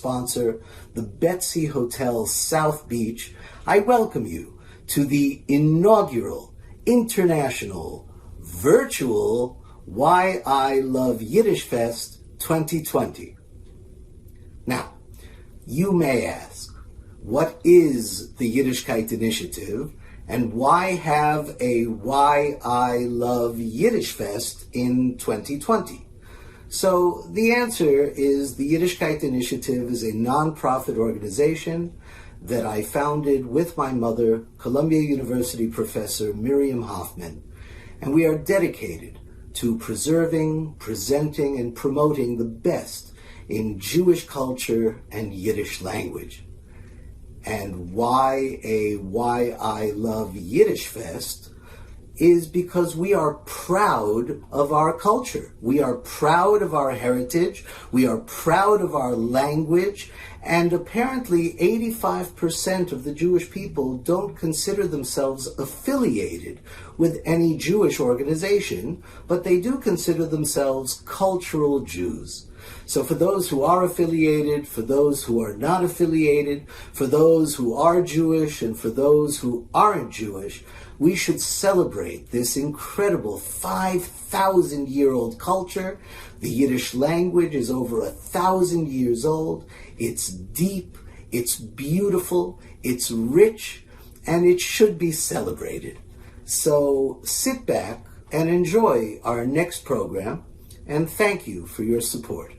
sponsor, the Betsy Hotel South Beach, I welcome you to the inaugural international virtual Why I Love Yiddish Fest 2020. Now, you may ask, what is the Yiddishkeit Initiative and why have a Why I Love Yiddish Fest in 2020? So the answer is the Yiddishkeit Initiative is a nonprofit organization that I founded with my mother, Columbia University professor Miriam Hoffman, and we are dedicated to preserving, presenting, and promoting the best in Jewish culture and Yiddish language. And why a Why I Love Yiddish Fest is because we are proud of our culture. We are proud of our heritage. We are proud of our language. And apparently 85% of the Jewish people don't consider themselves affiliated with any Jewish organization, but they do consider themselves cultural Jews. So for those who are affiliated, for those who are not affiliated, for those who are Jewish and for those who aren't Jewish, we should celebrate this incredible 5,000-year-old culture. The Yiddish language is over 1,000 years old. It's deep, it's beautiful, it's rich, and it should be celebrated. So sit back and enjoy our next program, and thank you for your support.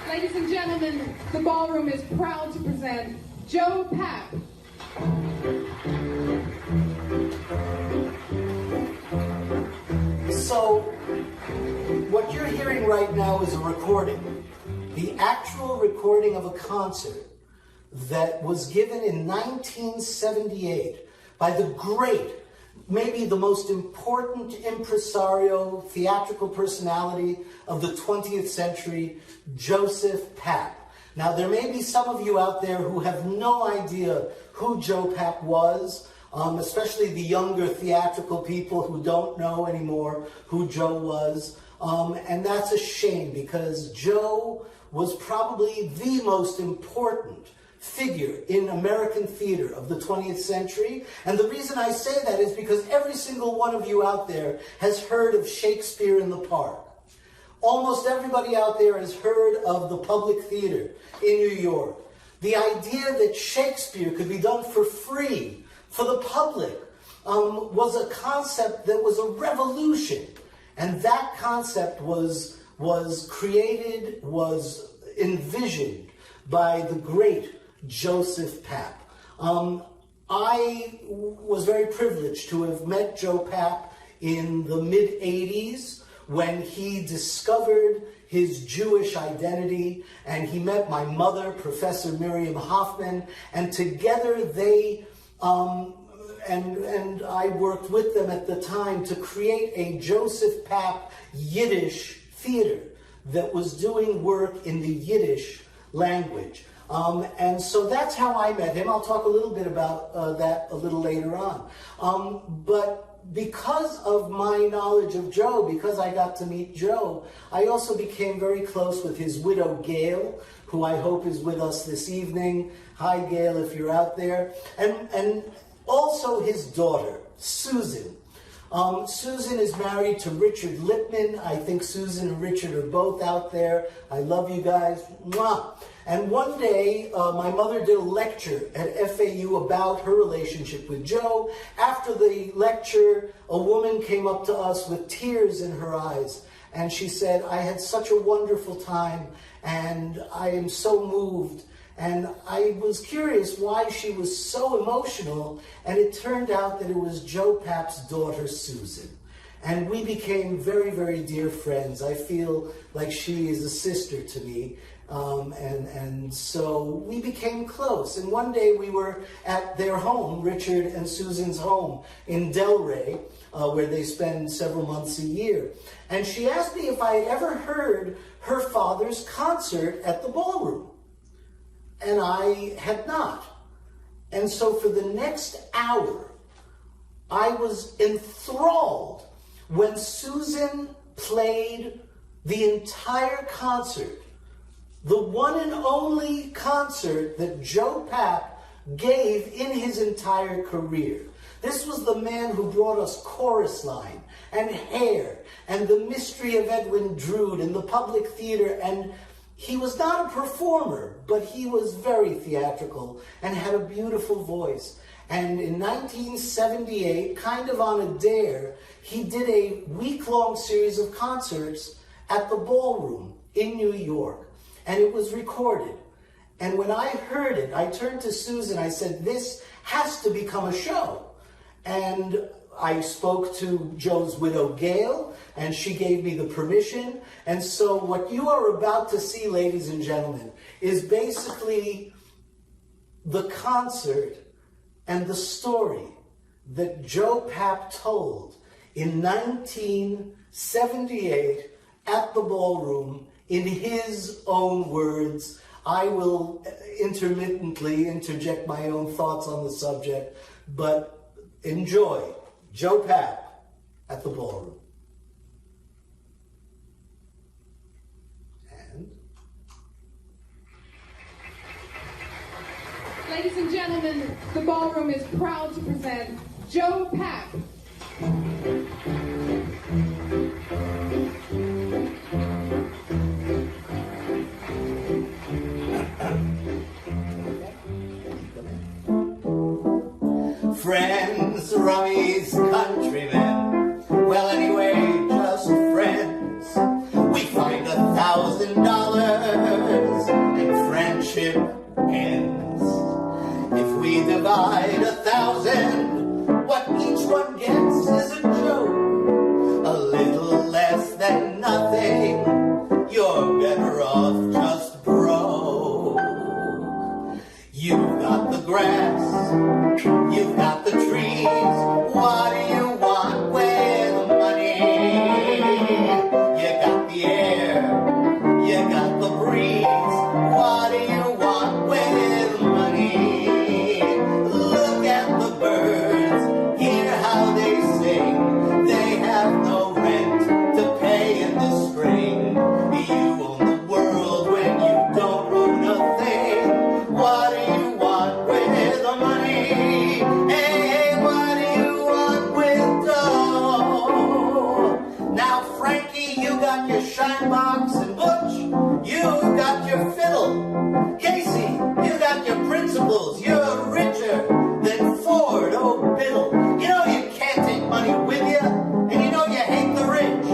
Ladies and gentlemen, the Ballroom is proud to present Joe Papp. So, what you're hearing right now is a recording, the actual recording of a concert that was given in 1978 by the great, maybe the most important impresario, theatrical personality of the 20th century, Joseph Papp. Now, there may be some of you out there who have no idea who Joe Papp was, especially the younger theatrical people who don't know anymore who Joe was. And that's a shame, because Joe was probably the most important figure in American theater of the 20th century. And the reason I say that is because every single one of you out there has heard of Shakespeare in the Park. Almost everybody out there has heard of the Public Theater in New York. The idea that Shakespeare could be done for free for the public was a concept that was a revolution. And that concept was created, was envisioned by the great Joseph Papp. I was very privileged to have met Joe Papp in the mid-'80s when he discovered his Jewish identity, and he met my mother, Professor Miriam Hoffman, and together they, and I worked with them at the time to create a Joseph Papp Yiddish theater that was doing work in the Yiddish language. And so that's how I met him. I'll talk a little bit about that a little later on. But because of my knowledge of Joe, because I got to meet Joe, I also became very close with his widow, Gail, who I hope is with us this evening. Hi, Gail, if you're out there. And also his daughter, Susan. Susan is married to Richard Lippman. I think Susan and Richard are both out there. I love you guys. Mwah. And one day, my mother did a lecture at FAU about her relationship with Joe. After the lecture, a woman came up to us with tears in her eyes. And she said, I had such a wonderful time, and I am so moved. And I was curious why she was so emotional, and it turned out that it was Joe Papp's daughter, Susan. And we became very, very dear friends. I feel like she is a sister to me. And so we became close. And one day we were at their home, Richard and Susan's home in Delray, where they spend several months a year. And she asked me if I had ever heard her father's concert at the Ballroom. And I had not. And so for the next hour, I was enthralled when Susan played the entire concert, the one and only concert that Joe Papp gave in his entire career. This was the man who brought us Chorus Line and Hair and The Mystery of Edwin Drood and the Public Theater. And he was not a performer, but he was very theatrical and had a beautiful voice. And in 1978, kind of on a dare, he did a week-long series of concerts at the Ballroom in New York. And it was recorded. And when I heard it, I turned to Susan, I said, this has to become a show. And I spoke to Joe's widow, Gail, and she gave me the permission. And so what you are about to see, ladies and gentlemen, is basically the concert and the story that Joe Papp told in 1978 at the Ballroom in his own words. I will intermittently interject my own thoughts on the subject, but enjoy Joe Papp at the Ballroom. And ladies and gentlemen, the Ballroom is proud to present Joe Papp. Friends, rummies, countrymen, well anyway, just friends. We find $1,000 and friendship ends. If we divide 1,000, what each one gets is a joke. A little less than nothing, you're better off just broke. You've got the grass, you've got the trees, what do you want with money? You got the air, you got the breeze, what do you want with money? Look at the birds, hear how they sing, they have no rent to pay in the spring. You own the world when you don't own a thing. What do you want with the money? Hey, what do you want with dough? Now, Frankie, you got your shine box, and Butch, you got your fiddle. Casey, you got your principles. You're richer than Ford, oh Biddle. You know you can't take money with you, and you know you hate the rich.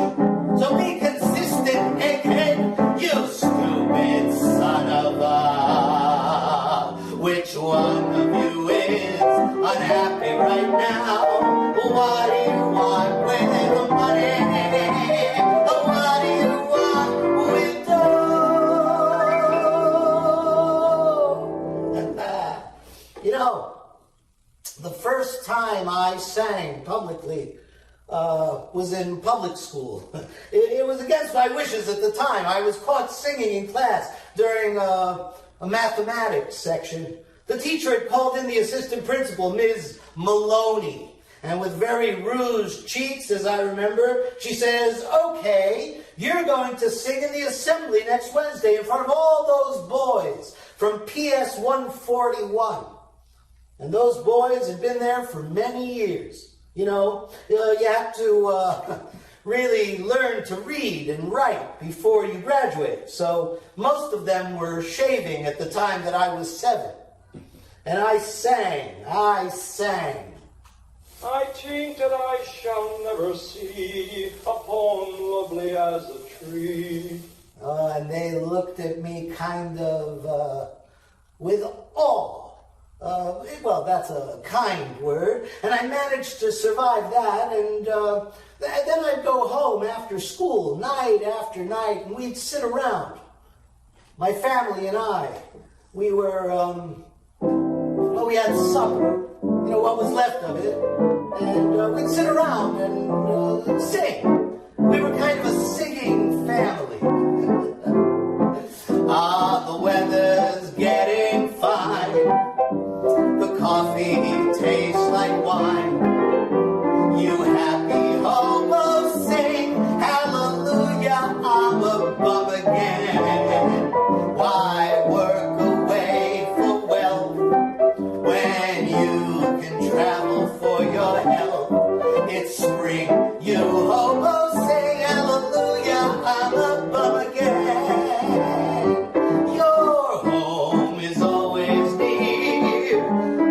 So be consistent, egghead, you stupid son of a... Which one of you is unhappy right now? What do you want with the money? What do you want with dough? You know, the first time I sang publicly was in public school. It was against my wishes at the time. I was caught singing in class during a mathematics section. The teacher had called in the assistant principal, Ms. Maloney, And with very rouged cheeks, as I remember, she says, "Okay, you're going to sing in the assembly next Wednesday in front of all those boys from PS 141. And those boys had been there for many years. You know, you have to really learn to read and write before you graduate. So most of them were shaving at the time that I was 7. And I sang. I think that I shall never see a pond lovely as a tree. And they looked at me kind of with awe. Well, that's a kind word. And I managed to survive that. And then I'd go home after school, night after night, and we'd sit around. My family and I, we were, we had supper, you know, what was left of it. And we'd sit around and sing. We were kind of a singing family. The weather's getting fine. The coffee tastes like wine. You happy hobo, sing hallelujah, I'm a bum again. Why work away for wealth when you can travel for your health? It's spring, you hobo, sing hallelujah, I'm a bum again. Your home is always near,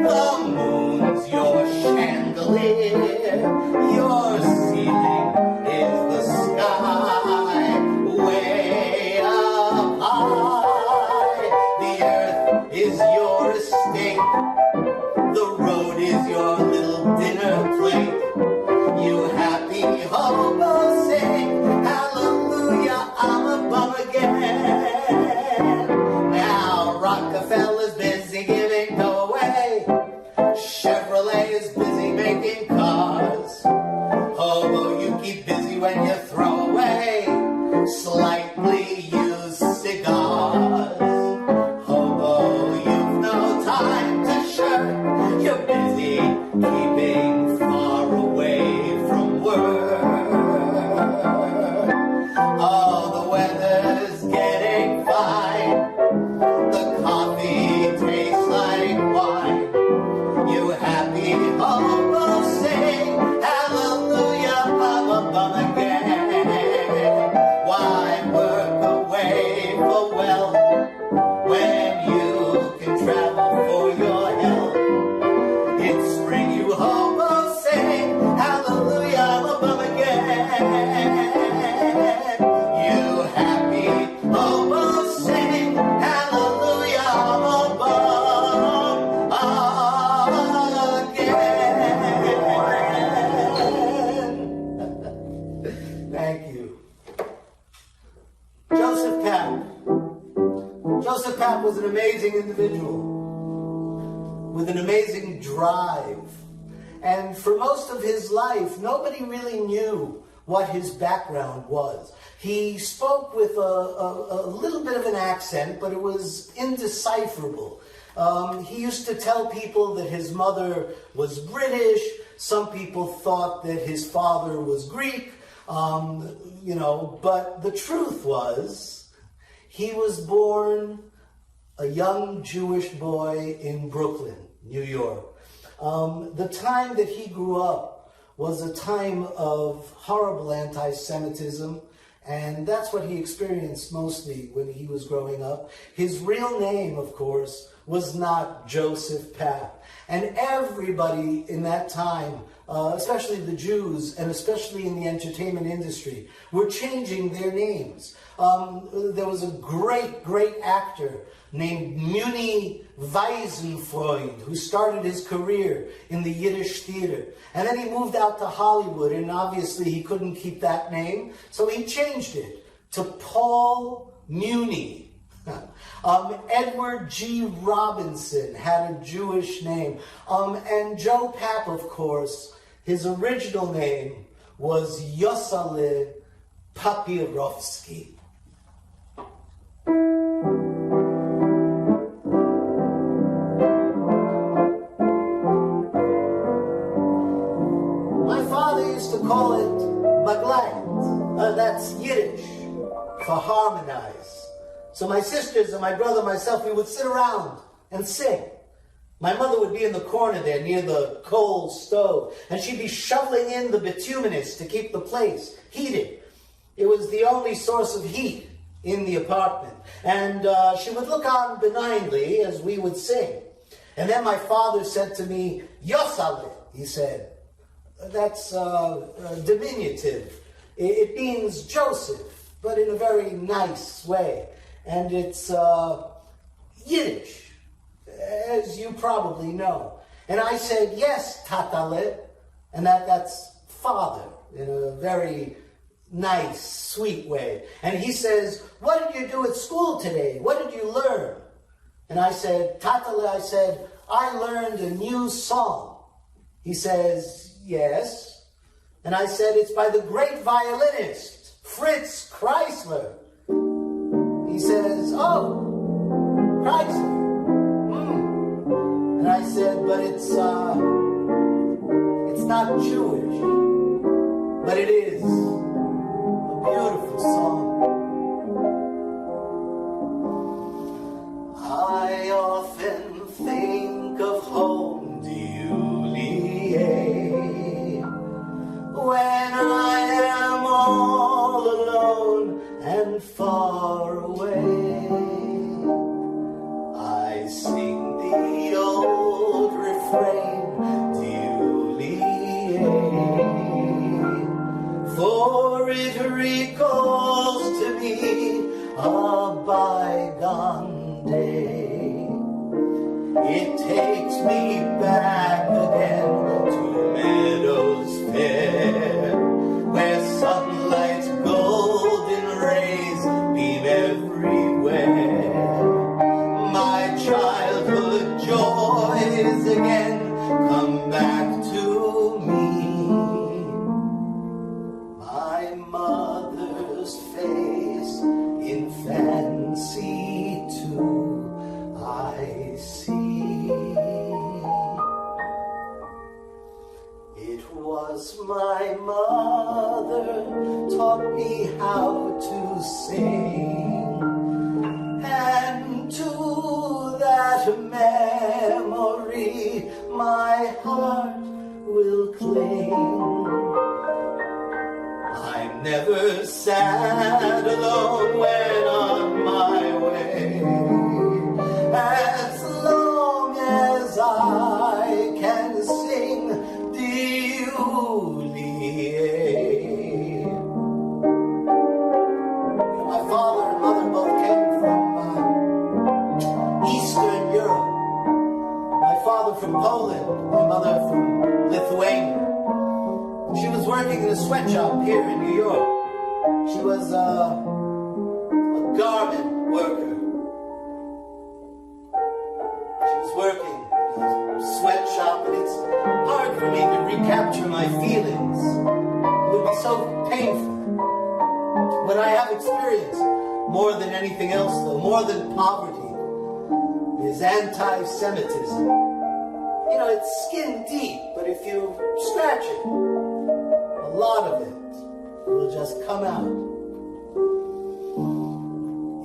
the moon's your chandelier, your ceiling is the sky, way up high. The earth is your estate, the road is your little dinner plate. You happy hobo, sing hallelujah, I'm a bum again. Now Rockefeller's busy giving away, Chevrolet is busy making cars. Hobo, you keep busy when you throw away slightly used cigars. Hobo, you've no time to shirk, you're busy keeping far away from work. Oh, the weather's getting fine, the coffee tastes like wine. You happy hobo, sing hallelujah, I'm a bum again. Why work away for wealth when you can travel for your health? It's spring, you hobo, sing hallelujah, I'm a bum again. You happy hobo, sing hallelujah, I'm a bum again. Thank you. Joseph Papp. Joseph Papp was an amazing individual with an amazing drive. And for most of his life, nobody really knew what his background was. He spoke with a little bit of an accent, but it was indecipherable. He used to tell people that his mother was British. Some people thought that his father was Greek. But the truth was, he was born a young Jewish boy in Brooklyn, New York. The time that he grew up was a time of horrible anti-Semitism, and that's what he experienced mostly when he was growing up. His real name, of course, was not Joseph Papp. And everybody in that time, especially the Jews, and especially in the entertainment industry, were changing their names. There was a great actor named Muni Weisenfreund, who started his career in the Yiddish theater. And then he moved out to Hollywood, and obviously he couldn't keep that name, so he changed it to Paul Muni. Edward G. Robinson had a Jewish name. And Joe Papp, of course, his original name was Yosale Papirofsky. Begleitet. That's Yiddish for harmonize. So my sisters and my brother and myself, we would sit around and sing. My mother would be in the corner there near the coal stove, and she'd be shoveling in the bituminous to keep the place heated. It was the only source of heat in the apartment. And she would look on benignly as we would sing. And then my father said to me, Yosale, he said. That's diminutive. It means Joseph, but in a very nice way. And it's Yiddish, as you probably know. And I said, yes, Tatale, and that's father, in a very nice, sweet way. And he says, what did you do at school today? What did you learn? And I said, Tatale, I learned a new song. He says, yes. And I said, it's by the great violinist, Fritz Kreisler. He says, oh, Kreisler. And I said, but it's not Jewish, but it is a beautiful song. I often think of home, Julie, when I am all alone and far away. I sing the old refrain, Julie, for it recalls to me a bygone day. It takes me back again to meadows fair, where sunlight's golden rays beam everywhere. My childhood joys again come back to me. My mother's face in fancy too I see. It was my mother taught me how to sing, and to that memory my heart will cling. I'm never sad alone when on my way, as long as I can sing Diulie. My father and mother both came from Eastern Europe. My father from Poland, my mother from Lithuania. She was working in a sweatshop here in New York. She was a garment worker. She was working in a sweatshop, and it's hard for me to recapture my feelings. It would be so painful. What I have experienced, more than anything else though, more than poverty, is anti-Semitism. You know, it's skin deep, but if you scratch it, a lot of it will just come out.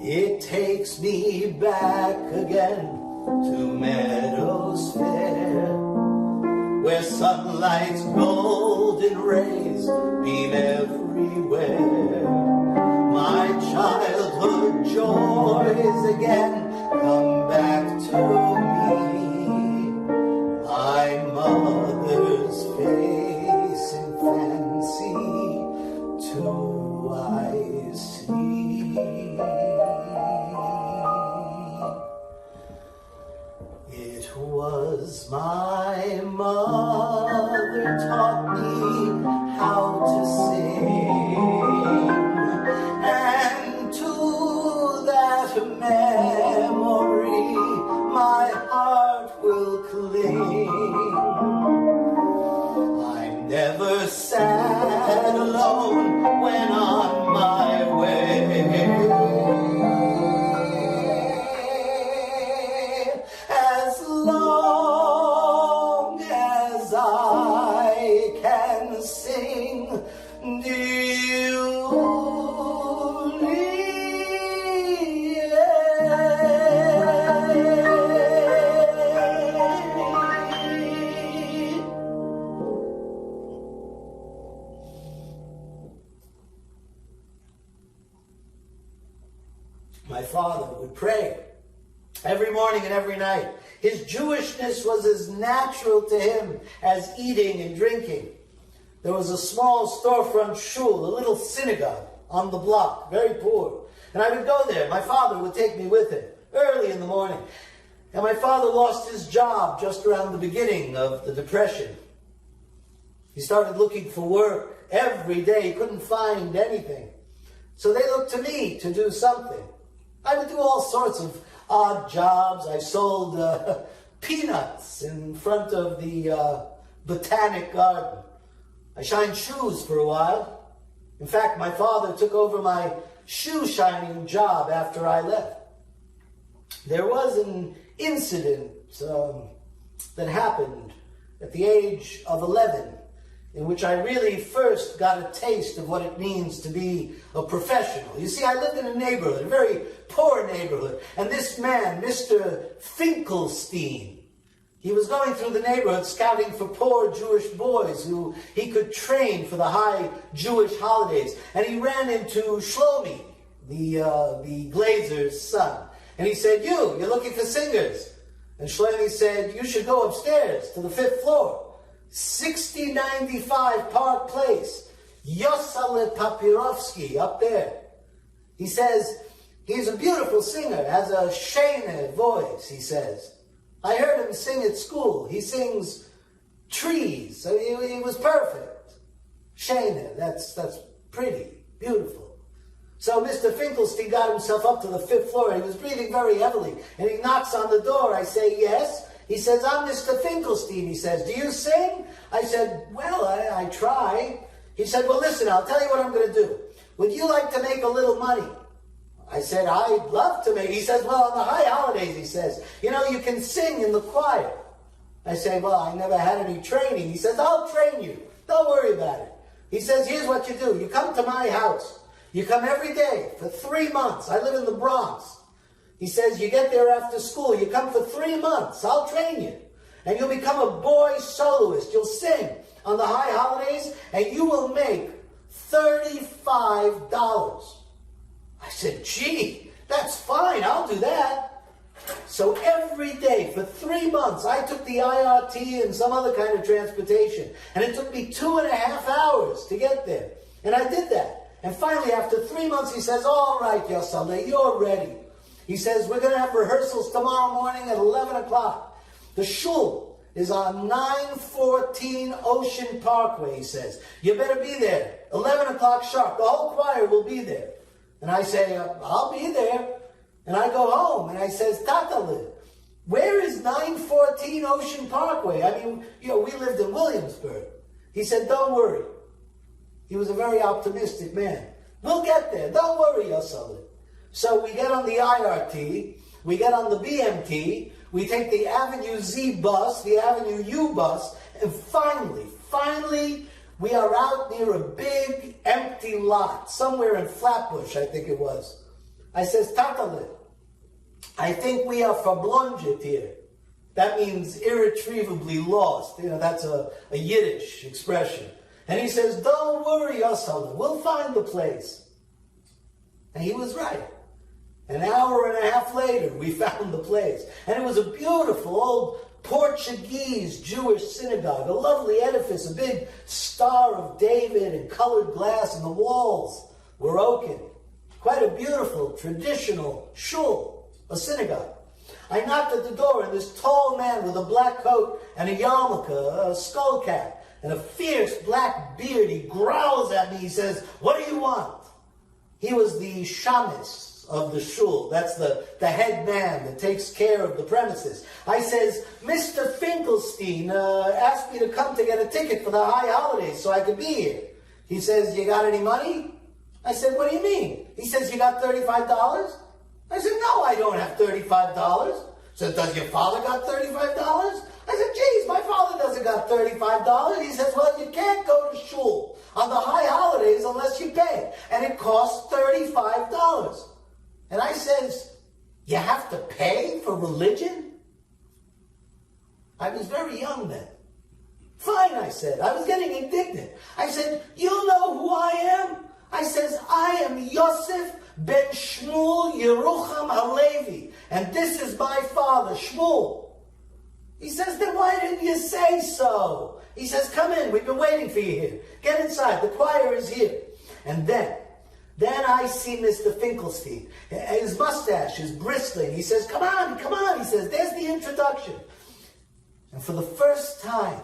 It takes me back again to meadows fair, where sunlight's golden rays beam everywhere. My childhood joys again come back to me. My mother's face in fancy too I see. It was my mother taught me how to sing, and to that memory my heart will cling. I'm never sad alone when on my way, as long as I can sing. My father would pray every morning and every night. His Jewishness was as natural to him as eating and drinking. There was a small storefront shul, a little synagogue on the block, very poor. And I would go there. My father would take me with him early in the morning. And my father lost his job just around the beginning of the Depression. He started looking for work every day. He couldn't find anything. So they looked to me to do something. I would do all sorts of odd jobs. I sold peanuts in front of the Botanic Garden. I shined shoes for a while. In fact, my father took over my shoe shining job after I left. There was an incident that happened at the age of 11 in which I really first got a taste of what it means to be a professional. You see, I lived in a neighborhood, a very poor neighborhood, and this man, Mr. Finkelstein, he was going through the neighborhood scouting for poor Jewish boys who he could train for the high Jewish holidays. And he ran into Shlomi, the glazer's son. And he said, you're looking for singers. And Shlomi said, you should go upstairs to the 5th floor. 6095 Park Place. Yosale Papirovsky, up there. He says, he's a beautiful singer, has a shene voice, he says. I heard him sing at school. He sings trees. So he was perfect. Shene, that's pretty, beautiful. So Mr. Finkelstein got himself up to the 5th floor. He was breathing very heavily. And he knocks on the door. I say, yes. He says, I'm Mr. Finkelstein. He says, do you sing? I said, well, I try. He said, well, listen, I'll tell you what I'm going to do. Would you like to make a little money? I said, I'd love to make. He says, well, on the high holidays, he says, you can sing in the choir. I say, well, I never had any training. He says, I'll train you. Don't worry about it. He says, here's what you do. You come to my house. You come every day for 3 months. I live in the Bronx. He says, you get there after school. You come for 3 months. I'll train you. And you'll become a boy soloist. You'll sing on the high holidays, and you will make $35. I said, gee, that's fine. I'll do that. So every day for 3 months, I took the IRT and some other kind of transportation. And it took me 2.5 hours to get there. And I did that. And finally, after 3 months, he says, all right, Yosale, you're ready. He says, we're going to have rehearsals tomorrow morning at 11 o'clock. The shul is on 914 Ocean Parkway, he says. You better be there. 11 o'clock sharp. The whole choir will be there. And I say, I'll be there. And I go home and I says, Tatale, where is 914 Ocean Parkway? I mean, we lived in Williamsburg. He said, don't worry. He was a very optimistic man. We'll get there. Don't worry, Yosale. So we get on the IRT, we get on the BMT, we take the Avenue Z bus, the Avenue U bus, and finally, we are out near a big empty lot, somewhere in Flatbush, I think it was. I says, Tatale, I think we are verblonget here. That means irretrievably lost. That's a Yiddish expression. And he says, don't worry, Yosale, we'll find the place. And he was right. An hour and a half later, we found the place. And it was a beautiful old Portuguese Jewish synagogue, a lovely edifice, a big Star of David and colored glass, and the walls were oaken. Quite a beautiful, traditional shul, a synagogue. I knocked at the door, and this tall man with a black coat and a yarmulke, a skull cap, and a fierce black beard, he growls at me. He says, what do you want? He was the shamus of the shul. That's the head man that takes care of the premises. I says, Mr. Finkelstein asked me to come to get a ticket for the high holidays so I could be here. He says, you got any money? I said, what do you mean? He says, you got $35? I said, no, I don't have $35. He said, does your father got $35? I said, geez, my father doesn't got $35. He says, well, you can't go to shul on the high holidays unless you pay. And it costs $35. And I says, you have to pay for religion? I was very young then. Fine, I said. I was getting indignant. I said, you know who I am? I says, I am Yosef Ben Shmuel Yerucham Halevi, and this is my father, Shmuel. He says, then why didn't you say so? He says, come in, we've been waiting for you here. Get inside, the choir is here. And then I see Mr. Finkelstein. His mustache is bristling. He says, come on. He says, there's the introduction. And for the first time,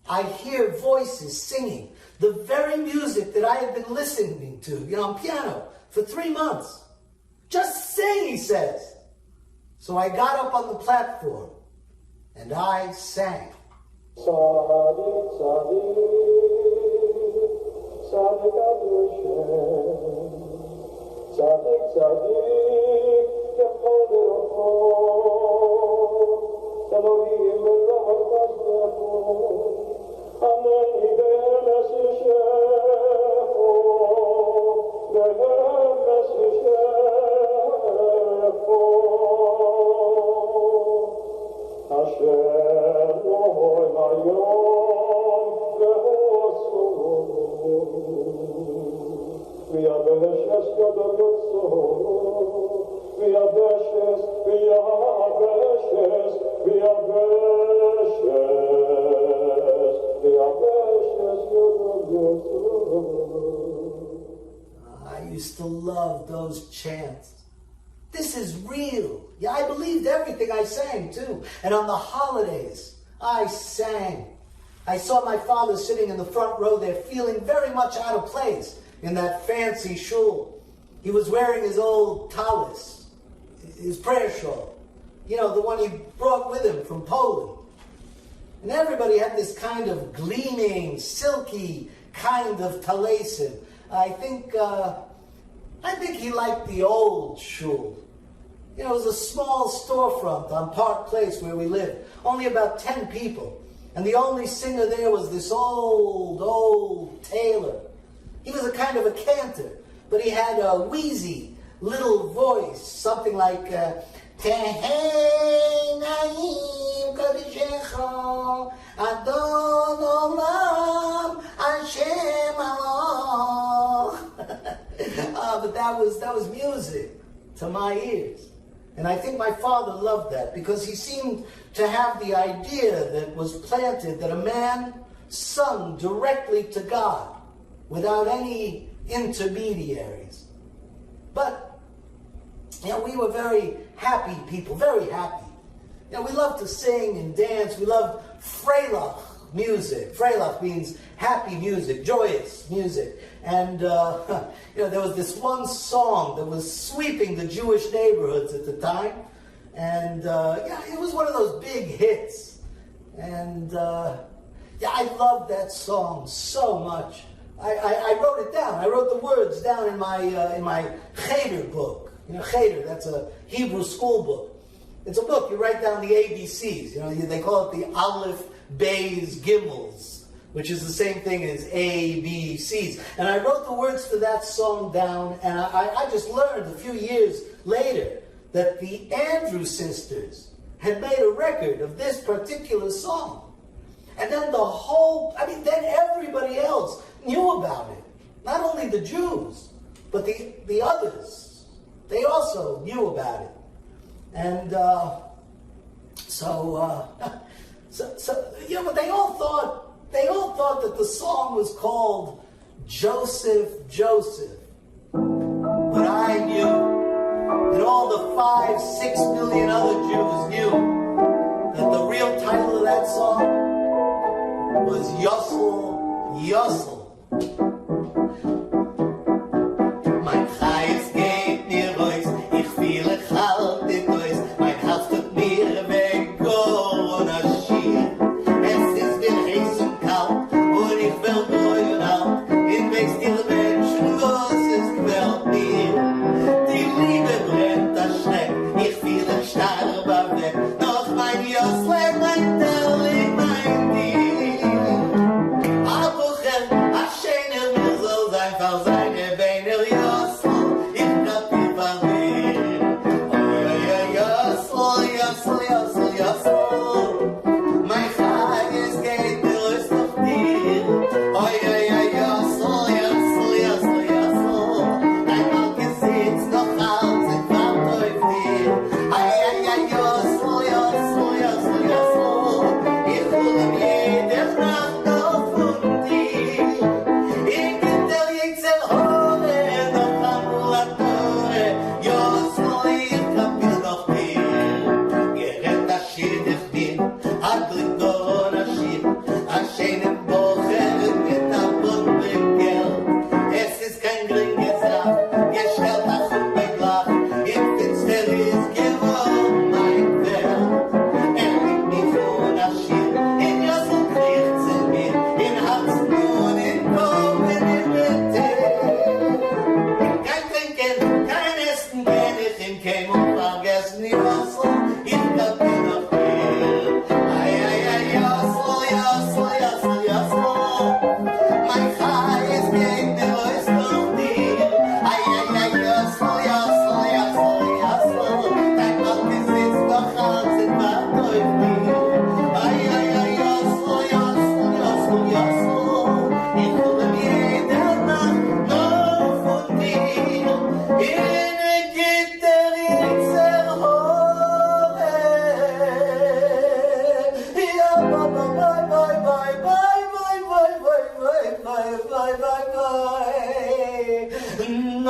I hear voices singing the very music that I had been listening to, on piano, for 3 months. Just sing, he says. So I got up on the platform, and I sang. Tzadik, tzadik, tzadik Adoshem, tzadik, tzadik, kechol berochom, Elohim elokot kasdecho, Amen be'emes yishecho, be'emes yishecho, Hashem Loi hayom ve'osu, v'yaveshes gadol yotzo, v'yaveshes gadol yotzo. I used to love those chants. This is real. Yeah, I believed everything I sang, too. And on the holidays, I sang. I saw my father sitting in the front row there, feeling very much out of place in that fancy shul. He was wearing his old talis, his prayer shawl. The one he brought with him from Poland. And everybody had this kind of gleaming, silky kind of talisim. I think he liked the old shul. It was a small storefront on Park Place where we lived. Only about 10 people. And the only singer there was this old tailor. He was a kind of a cantor, but he had a wheezy little voice, something like, Tehei Naim Kadishecha Adon Olam Hashem Allah. But that was music to my ears. And I think my father loved that because he seemed to have the idea that was planted that a man sung directly to God without any intermediaries. But, we were very happy people, very happy. We loved to sing and dance. We loved Freilach music. Freilach means happy music, joyous music. And, there was this one song that was sweeping the Jewish neighborhoods at the time. And, it was one of those big hits. And, I loved that song so much. I wrote it down. I wrote the words down in my Cheder book. Cheder, that's a Hebrew school book. It's a book, you write down the ABCs. They call it the Aleph, Beis, Gimels, which is the same thing as ABCs. And I wrote the words to that song down, and I just learned a few years later that the Andrew sisters had made a record of this particular song. And then then everybody else knew about it. Not only the Jews, but the others. They also knew about it. And but they all thought that the song was called Joseph, Joseph. But I knew, and all the 5-6 million other Jews knew, that the real title of that song was Yossel, Yossel. Mein Kreis geht mir raus, ich fühle kalt in Neus, mein Herz tut mir weg, Corona schier. Es ist mir heiß und kalt, und ich will neu und alt, in wächst ihre Menschen, was es quält mir. Die Liebe brennt, das Schreck, ich fühle starber weg, noch mein Jossel, mein Terli, mein Dir. Abucher, a schöner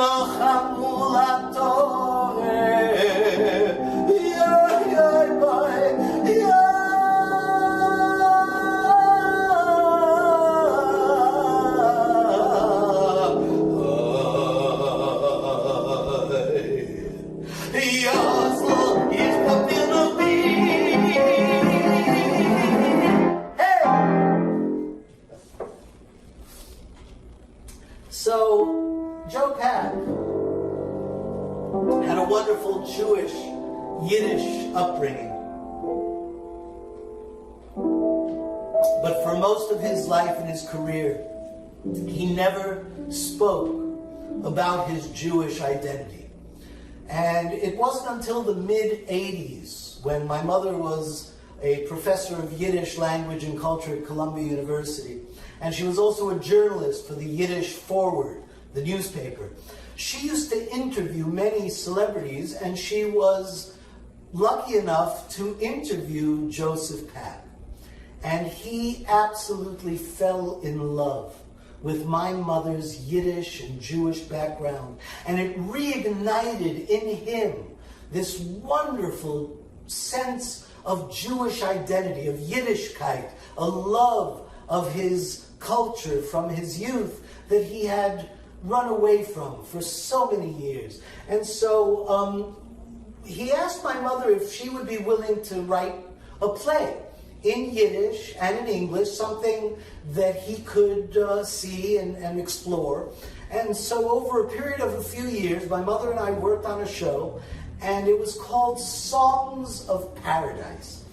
noch amol atore, ya boy, ya. So, Joe Papp had a wonderful Jewish, Yiddish upbringing. But for most of his life and his career, he never spoke about his Jewish identity. And it wasn't until the mid-'80s, when my mother was a professor of Yiddish language and culture at Columbia University, and she was also a journalist for the Yiddish Forward, the newspaper. She used to interview many celebrities, and she was lucky enough to interview Joseph Papp. And he absolutely fell in love with my mother's Yiddish and Jewish background. And it reignited in him this wonderful sense of Jewish identity, of Yiddishkeit, a love of his culture from his youth that he had run away from for so many years. And so he asked my mother if she would be willing to write a play in Yiddish and in English, something that he could see and explore. And so over a period of a few years, my mother and I worked on a show, and it was called Songs of Paradise.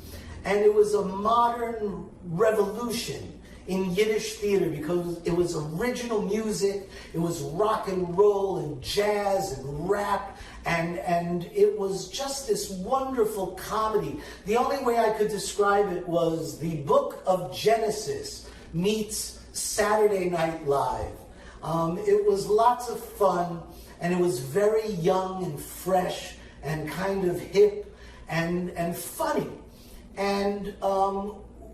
And it was a modern revolution in Yiddish theater because it was original music, it was rock and roll and jazz and rap, and it was just this wonderful comedy. The only way I could describe it was the book of Genesis meets Saturday Night Live. It was lots of fun, and it was very young and fresh and kind of hip and funny. And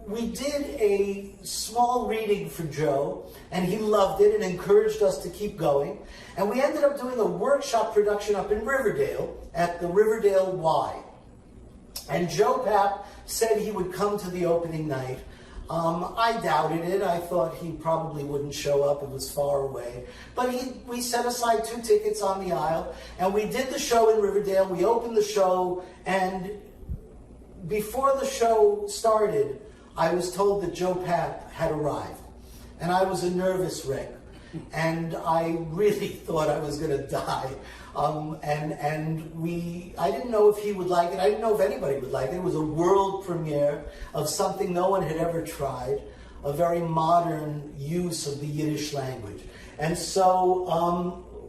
we did a small reading for Joe, and he loved it and encouraged us to keep going. And we ended up doing a workshop production up in Riverdale at the Riverdale Y. And Joe Papp said he would come to the opening night. I doubted it. I thought he probably wouldn't show up. It was far away. But we set aside 2 tickets on the aisle, and we did the show in Riverdale. We opened the show, and before the show started, I was told that Joe Papp had arrived. And I was a nervous wreck. And I really thought I was going to die. I didn't know if he would like it. I didn't know if anybody would like it. It was a world premiere of something no one had ever tried, a very modern use of the Yiddish language. And so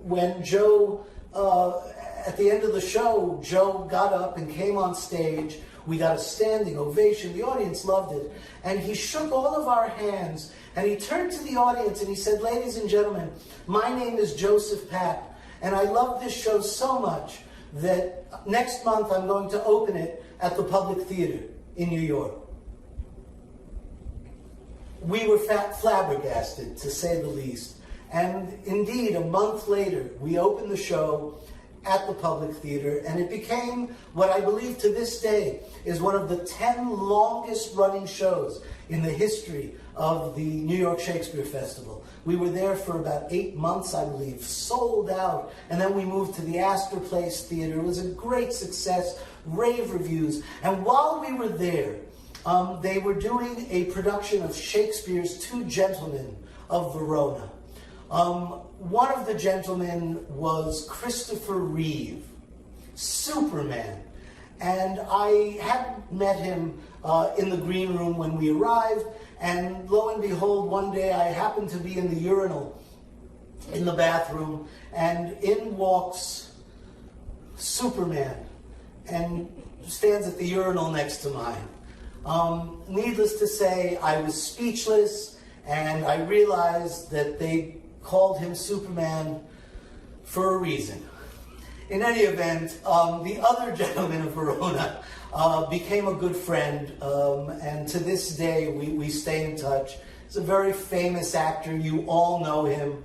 when Joe, at the end of the show, Joe got up and came on stage. We got a standing ovation. The audience loved it. And he shook all of our hands, and he turned to the audience and he said, "Ladies and gentlemen, my name is Joseph Papp, and I love this show so much that next month I'm going to open it at the Public Theater in New York." We were flabbergasted, to say the least. And indeed, a month later, we opened the show at the Public Theater, and it became what I believe to this day is one of the 10 longest running shows in the history of the New York Shakespeare Festival. We were there for about 8 months, I believe, sold out, and then we moved to the Astor Place Theater. It was a great success, rave reviews, and while we were there, they were doing a production of Shakespeare's Two Gentlemen of Verona. One of the gentlemen was Christopher Reeve, Superman. And I hadn't met him in the green room when we arrived, and lo and behold, one day I happened to be in the urinal in the bathroom, and in walks Superman and stands at the urinal next to mine. Needless to say, I was speechless, and I realized that they called him Superman for a reason. In any event, the other gentleman of Verona became a good friend, and to this day we stay in touch. He's a very famous actor. You all know him.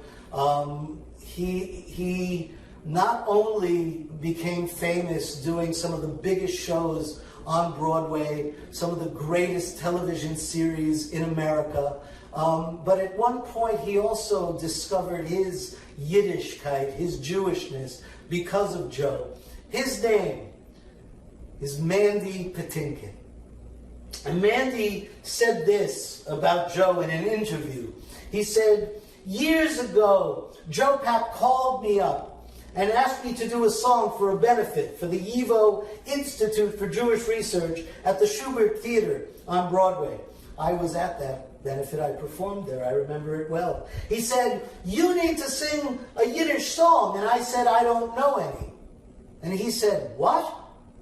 He not only became famous doing some of the biggest shows on Broadway, some of the greatest television series in America, but at one point he also discovered his Yiddishkeit, his Jewishness, because of Joe. His name is Mandy Patinkin. And Mandy said this about Joe in an interview. He said, "Years ago, Joe Papp called me up and asked me to do a song for a benefit for the YIVO Institute for Jewish Research at the Schubert Theater on Broadway. I was at that benefit. I performed there. I remember it well. He said, 'You need to sing a Yiddish song.' And I said, 'I don't know any.' And he said, 'What?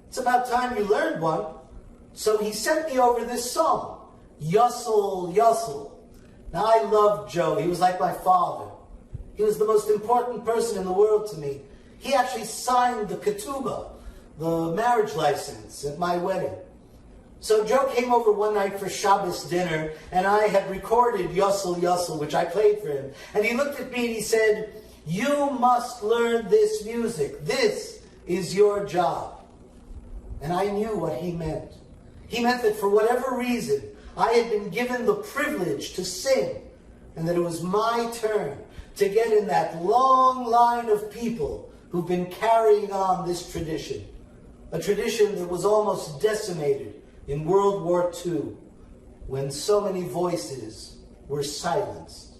It's about time you learned one.' So he sent me over this song, Yussel, Yussel. Now, I loved Joe. He was like my father. He was the most important person in the world to me. He actually signed the ketubah, the marriage license, at my wedding. So Joe came over one night for Shabbos dinner, and I had recorded Yussel, Yussel, which I played for him. And he looked at me and he said, 'You must learn this music. This is your job.' And I knew what he meant. He meant that for whatever reason, I had been given the privilege to sing, and that it was my turn to get in that long line of people who've been carrying on this tradition, a tradition that was almost decimated in World War II, when so many voices were silenced."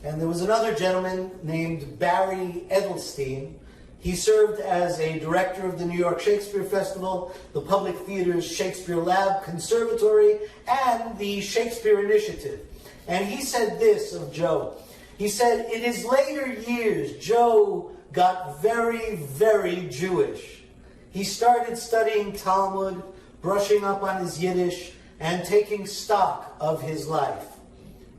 And there was another gentleman named Barry Edelstein. He served as a director of the New York Shakespeare Festival, the Public Theater's Shakespeare Lab Conservatory, and the Shakespeare Initiative. And he said this of Joe. He said, "In his later years, Joe got very, very Jewish. He started studying Talmud, brushing up on his Yiddish, and taking stock of his life.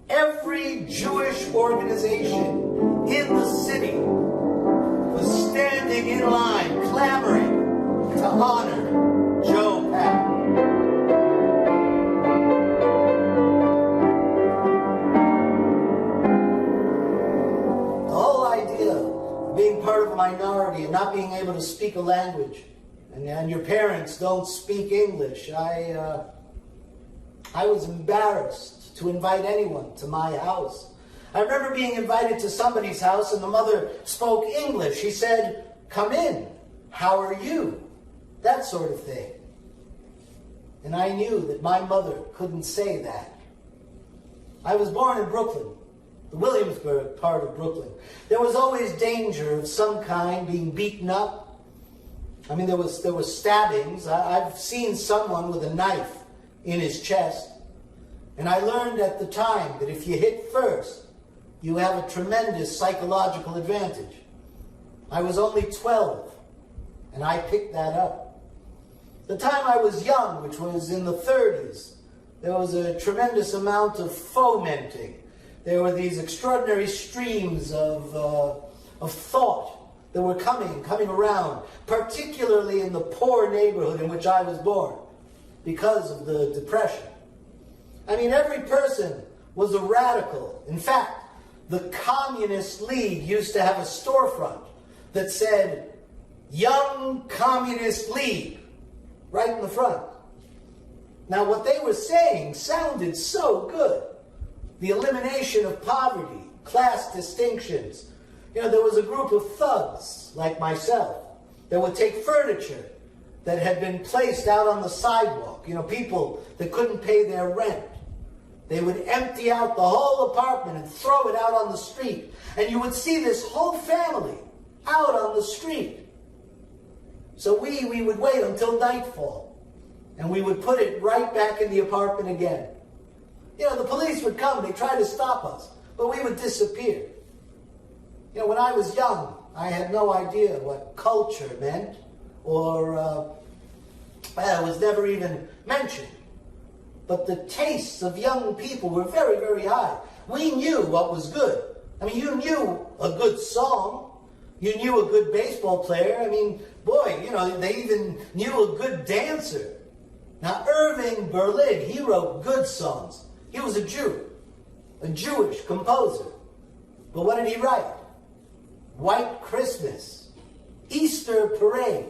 Every Jewish organization in the city was standing in line, clamoring to honor Joe Papp." The whole idea of being part of a minority and not being able to speak a language, and your parents don't speak English, I was embarrassed to invite anyone to my house. I remember being invited to somebody's house and the mother spoke English. She said, "Come in, how are you?" That sort of thing. And I knew that my mother couldn't say that. I was born in Brooklyn, the Williamsburg part of Brooklyn. There was always danger of some kind, being beaten up. I mean, there were stabbings. I've seen someone with a knife in his chest. And I learned at the time that if you hit first, you have a tremendous psychological advantage. I was only 12, and I picked that up. The time I was young, which was in the 30s, there was a tremendous amount of fomenting. There were these extraordinary streams of thought that were coming around, particularly in the poor neighborhood in which I was born, because of the Depression. I mean, every person was a radical. In fact, the Communist League used to have a storefront that said, "Young Communist League," right in the front. Now, what they were saying sounded so good. The elimination of poverty, class distinctions. You know, there was a group of thugs, like myself, that would take furniture that had been placed out on the sidewalk, you know, people that couldn't pay their rent. They would empty out the whole apartment and throw it out on the street. And you would see this whole family out on the street. So we would wait until nightfall, and we would put it right back in the apartment again. You know, the police would come, they'd try to stop us, but we would disappear. You know, when I was young, I had no idea what culture meant, or it was never even mentioned. But the tastes of young people were very, very high. We knew what was good. I mean, you knew a good song. You knew a good baseball player. I mean, boy, you know, they even knew a good dancer. Now, Irving Berlin, he wrote good songs. He was a Jew, a Jewish composer. But what did he write? White Christmas, Easter Parade.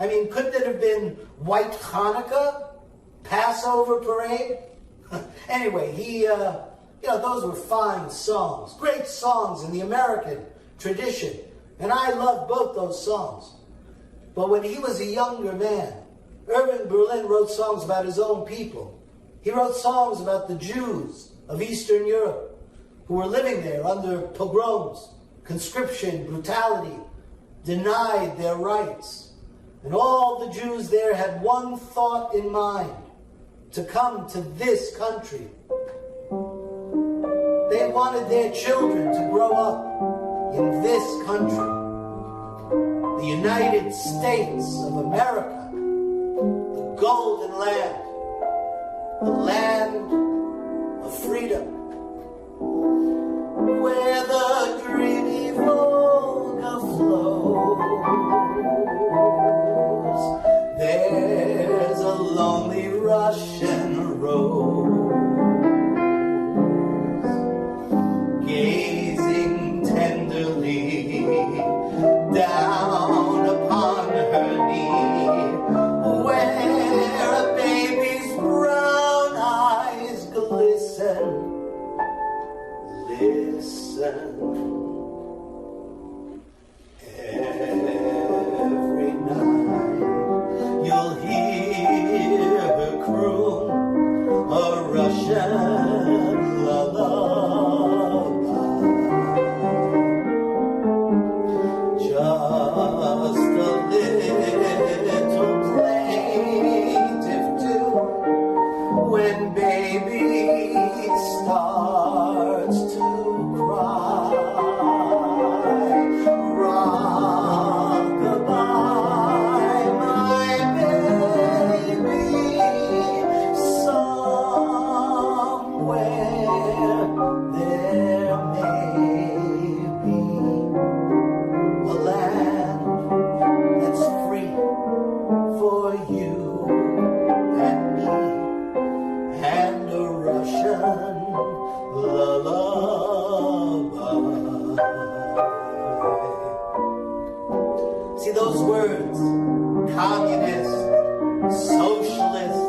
I mean, couldn't it have been White Hanukkah, Passover Parade? Anyway, those were fine songs, great songs in the American tradition, and I loved both those songs. But when he was a younger man, Irving Berlin wrote songs about his own people. He wrote songs about the Jews of Eastern Europe who were living there under pogroms, conscription, brutality, denied their rights. And all the Jews there had one thought in mind: to come to this country. They wanted their children to grow up in this country, the United States of America, the Golden Land, the land of freedom, where the dreamy Volga flows. There's a lonely Russian rose, gazing tenderly down upon her knee, where a baby's brown eyes glisten. Listen, every night you'll hear her croon a Russian lullaby. Just a little plaintive tune when baby starts to cry. Rock-a-bye, my baby, somewhere there may be a land that's free for you and me, and a Russian lullaby. See those words, communist, socialist,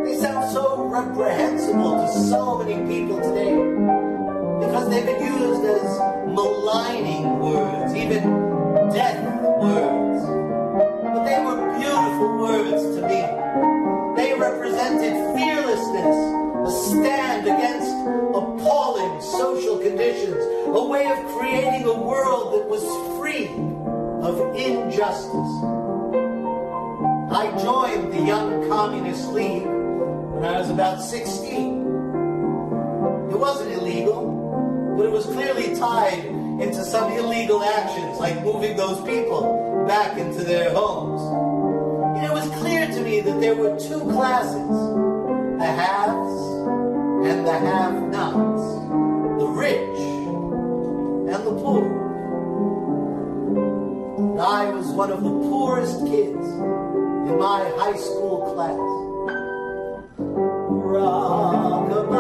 they sound so reprehensible to so many people today because they've been used as maligning words, even death words. But they were beautiful words to me. They represented fearlessness, a stand against appalling social conditions, a way of creating a world that was free of injustice. I joined the Young Communist League when I was about 16. It wasn't illegal, but it was clearly tied into some illegal actions like moving those people back into their homes. And it was clear to me that there were two classes, the haves and the have-nots, the rich and the poor. And I was one of the poorest kids in my high school class. Rock-a-bye,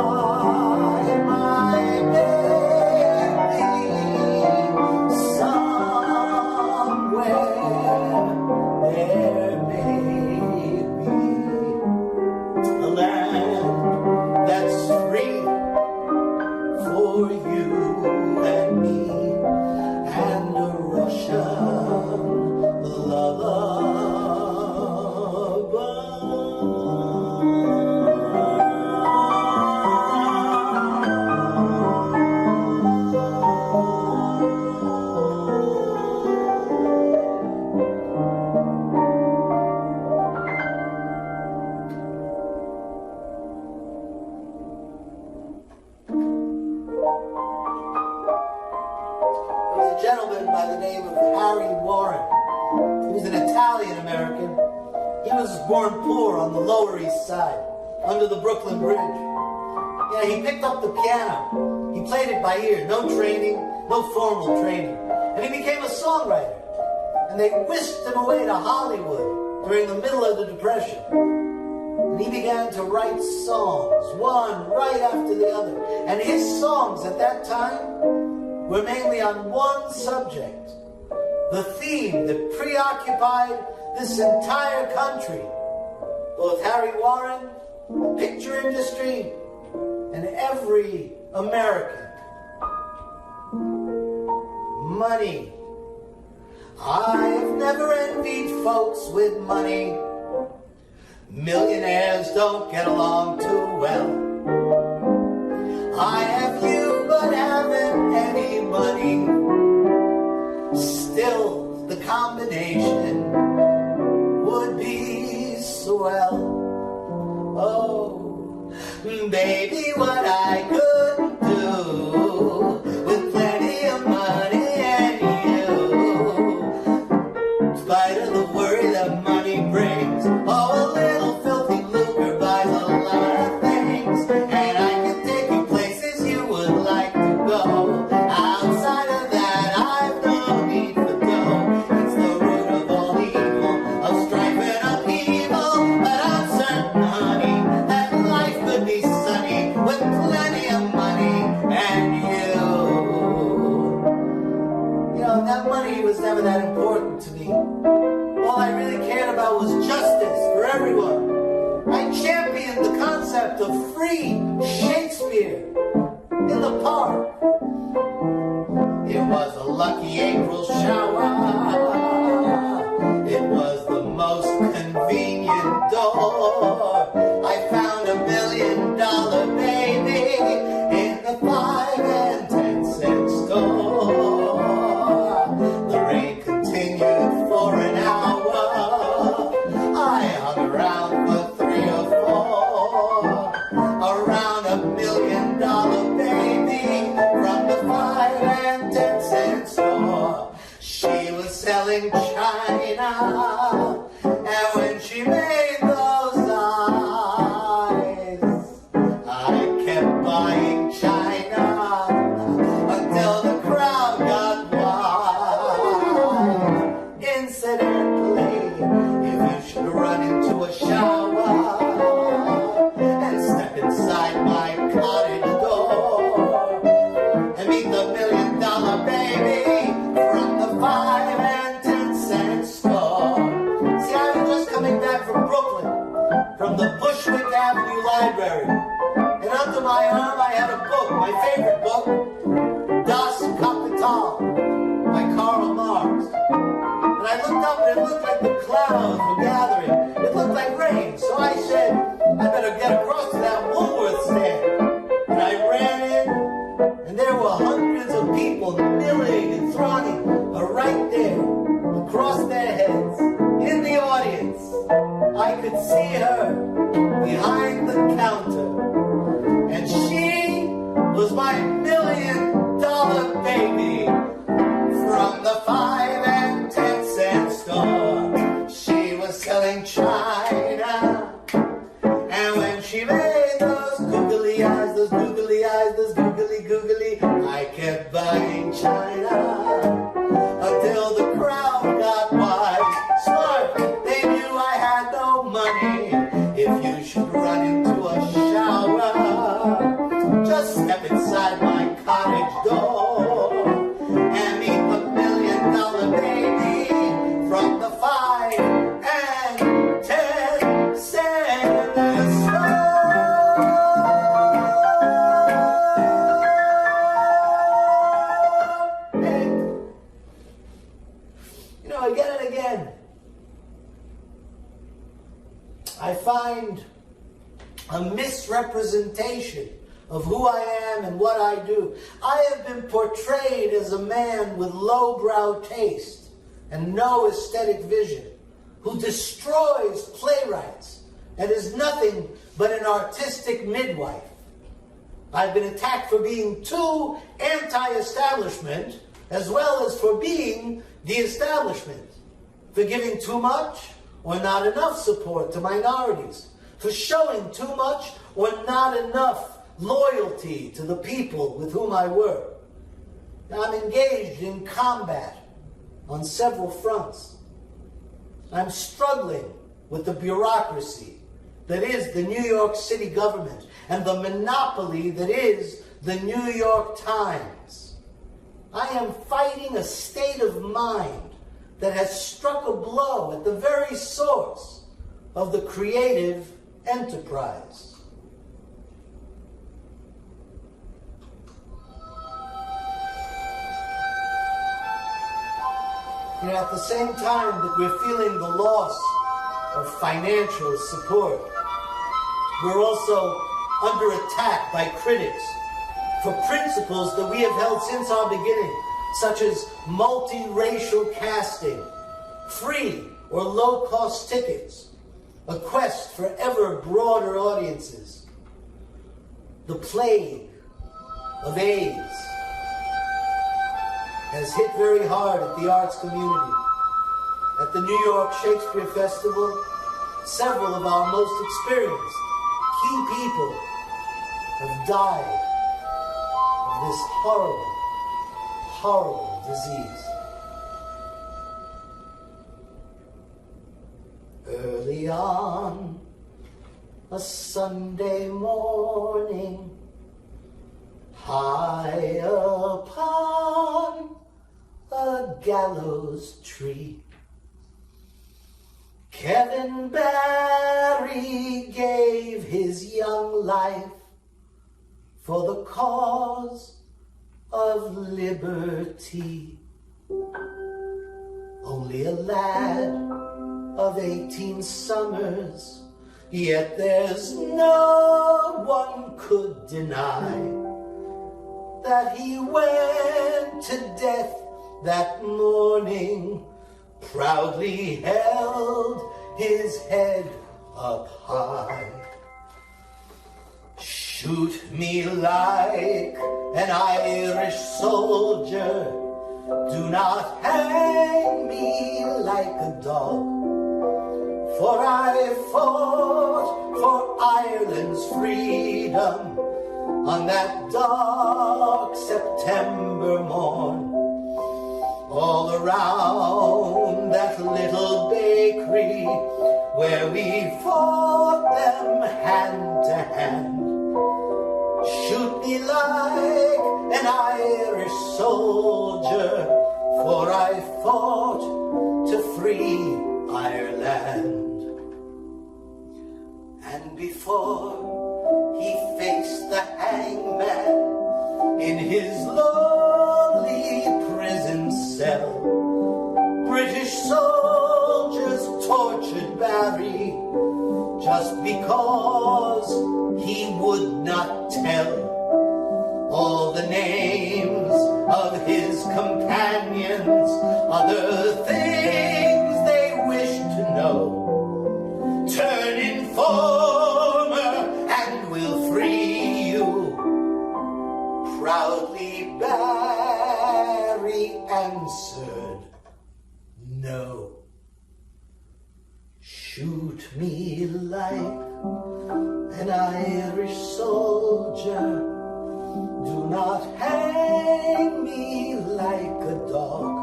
my baby, somewhere there may be a land that's free for you and me, and a Russian lullaby. Born poor on the Lower East Side, under the Brooklyn Bridge. Yeah, he picked up the piano. He played it by ear, no training, no formal training. And he became a songwriter. And they whisked him away to Hollywood during the middle of the Depression. And he began to write songs, one right after the other. And his songs at that time were mainly on one subject, the theme that preoccupied this entire country, both Harry Warren, the picture industry, and every American. Money. I've never envied folks with money. Millionaires don't get along too well. I have you, but haven't any money. Still, the combination would be swell. Oh, baby, what I could do with plenty of money and you, in spite of the worry that money brings. Oh, a little filthy lucre buys a lot of things, and I can take you places you would like to go. Outside of that, I've no need for dough. It's the root of all evil, of strife and upheaval. But I'm certain, honey, that life could be sunny with plenty of money and you. You know, that money was never that important to me. All I really cared about was justice for everyone. I championed the concept of free Shakespeare in the park. It was a lucky April shower. It was the most convenient door. I found $1 million baby in the 5 and 10 cent store. The rain continued for an hour. I hung around for 3 or 4. Around $1 million baby from the 5 and 10 cent store. She was selling china, and when she made those eyes, I kept buying china until the crowd got wild. Incidentally, if you should run into a shower and step inside my cottage door and meet the $1 million baby from the 5 and 10 cent store. See, I was just coming back from Brooklyn, from the Bushwick Avenue Library, and under my arm I had a book, my favorite book, Das Kapital by Karl Marx. And I looked up and it looked like the clouds were gathering. It looked like rain, so I said, I better get across to that Woolworth stand. And I ran in, and there were hundreds of people milling and thronging right there, across their heads, in the audience. I could see her behind the counter, and she was my $1 million baby from the 5 and 10 cent store. She was selling china, and when she made those googly eyes, those googly eyes, those googly googly, I kept buying china until the crowd got wide. Smart, they knew I had no money. If you should run into a shower, just step inside my cottage door and meet the $1 million baby from the 5 and 10 cent store. And, you know, again and again, I find a misrepresentation of who I am and what I do. I have been portrayed as a man with lowbrow taste and no aesthetic vision, who destroys playwrights and is nothing but an artistic midwife. I've been attacked for being too anti-establishment, as well as for being the establishment, for giving too much or not enough support to minorities, for showing too much or not enough loyalty to the people with whom I work. Now, I'm engaged in combat on several fronts. I'm struggling with the bureaucracy that is the New York City government and the monopoly that is the New York Times. I am fighting a state of mind that has struck a blow at the very source of the creative enterprise. You know, at the same time that we're feeling the loss of financial support, we're also under attack by critics for principles that we have held since our beginning, such as multiracial casting, free or low-cost tickets, a quest for ever broader audiences, the plague of AIDS has hit very hard at the arts community. At the New York Shakespeare Festival, several of our most experienced key people have died of this horrible, horrible disease. Early on a Sunday morning, high upon a gallows tree, Kevin Barry gave his young life for the cause of liberty. Only a lad of 18 summers, yet there's no one could deny that he went to death that morning, proudly held his head up high. Shoot me like an Irish soldier, do not hang me like a dog, for I fought for Ireland's freedom on that dark September morn. All around that little bakery where we fought them hand to hand. Shoot me like an Irish soldier, for I fought to free Ireland. And before he faced the hangman in his lonely prison cell, British soldiers tortured Barry just because he would not tell all the names of his companions, other things they wished to know. Turn informer and we'll free you. Proudly Barry answered, no. Shoot me like an Irish soldier, do not hang me like a dog,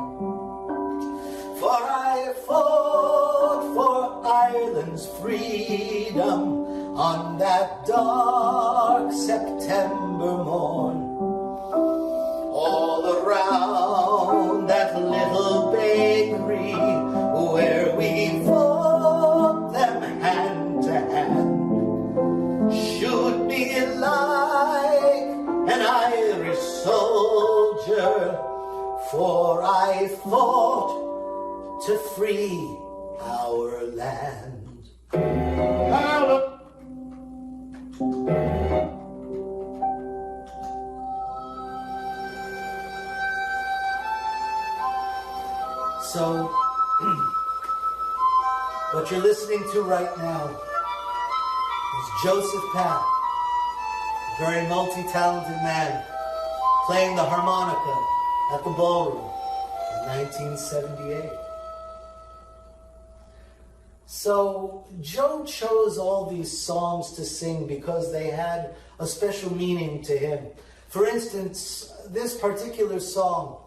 for I fought for Ireland's freedom on that dark September morn. All around that little bakery where we fought them hand to hand. Shoot me like an Irish soldier, for I fought to free our land. So, what you're listening to right now is Joseph Papp, a very multi-talented man, playing the harmonica at the Ballroom in 1978. So Joe chose all these songs to sing because they had a special meaning to him. For instance, this particular song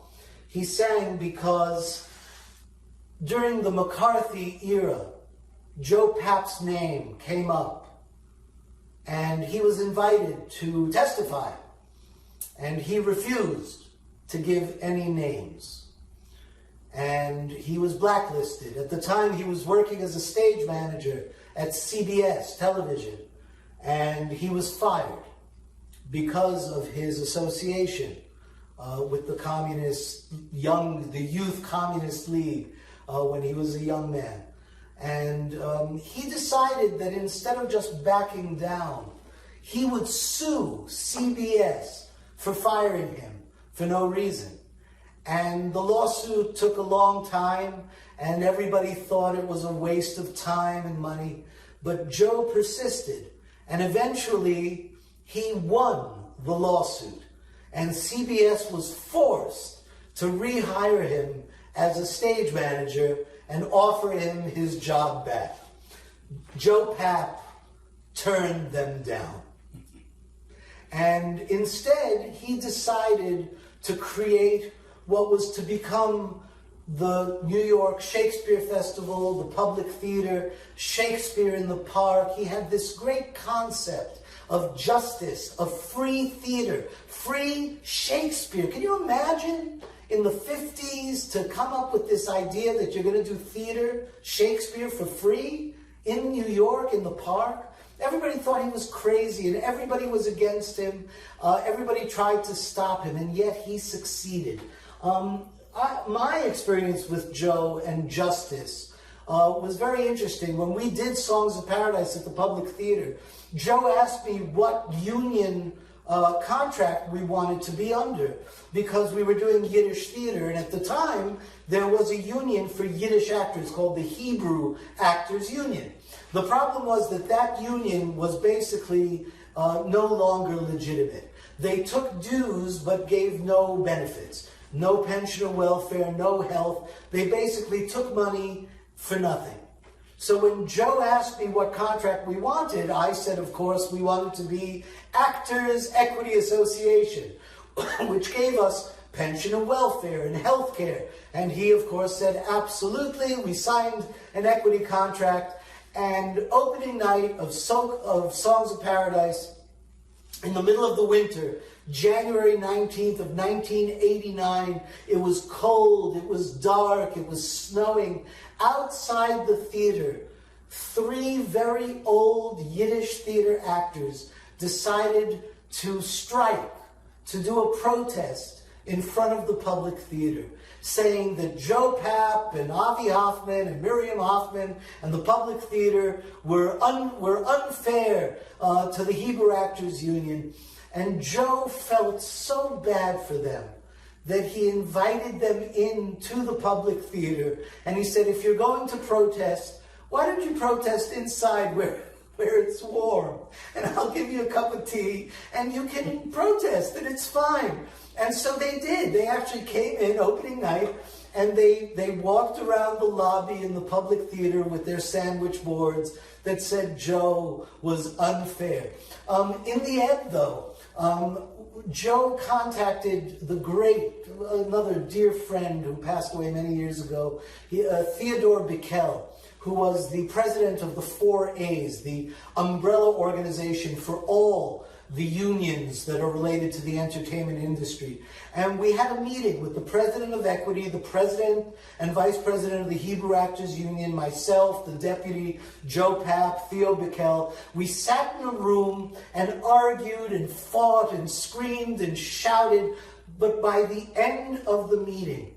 he sang because during the McCarthy era, Joe Papp's name came up and he was invited to testify and he refused to give any names. And he was blacklisted. At the time, he was working as a stage manager at CBS television, and he was fired because of his association with the Youth Communist League when he was a young man. And he decided that instead of just backing down, he would sue CBS for firing him for no reason. And the lawsuit took a long time, and everybody thought it was a waste of time and money. But Joe persisted, and eventually he won the lawsuit. And CBS was forced to rehire him as a stage manager and offer him his job back. Joe Papp turned them down. And instead, he decided to create what was to become the New York Shakespeare Festival, the Public Theater, Shakespeare in the Park. He had this great concept of justice, of free theater, free Shakespeare. Can you imagine in the 50s to come up with this idea that you're going to do theater, Shakespeare for free in New York, in the park? Everybody thought he was crazy, and everybody was against him. Everybody tried to stop him, and yet he succeeded. My experience with Joe and justice was very interesting. When we did Songs of Paradise at the Public Theater, Joe asked me what union contract we wanted to be under, because we were doing Yiddish theater, and at the time there was a union for Yiddish actors called the Hebrew Actors Union. The problem was that that union was basically no longer legitimate. They took dues but gave no benefits, no pension or welfare, no health. They basically took money for nothing. So when Joe asked me what contract we wanted, I said, of course, we wanted to be Actors Equity Association, which gave us pension and welfare and health care. And he, of course, said, absolutely. We signed an equity contract. And opening night of Songs of Paradise, in the middle of the winter, January 19th of 1989, it was cold, it was dark, it was snowing. Outside the theater, 3 very old Yiddish theater actors decided to strike, to do a protest in front of the Public Theater, saying that Joe Papp and Avi Hoffman and Miriam Hoffman and the Public Theater were unfair to the Hebrew Actors Union. And Joe felt so bad for them that he invited them into the Public Theater, and he said, if you're going to protest, why don't you protest inside where it's warm, and I'll give you a cup of tea, and you can protest, and it's fine. And so they did. They actually came in opening night, and they walked around the lobby in the Public Theater with their sandwich boards that said Joe was unfair. In the end, though, Joe contacted another dear friend who passed away many years ago, Theodore Bickel, who was the president of the 4As, the umbrella organization for all the unions that are related to the entertainment industry. And we had a meeting with the president of Equity, the president and vice president of the Hebrew Actors Union, myself, the deputy, Joe Papp, Theo Bickel. We sat in a room and argued and fought and screamed and shouted. But by the end of the meeting,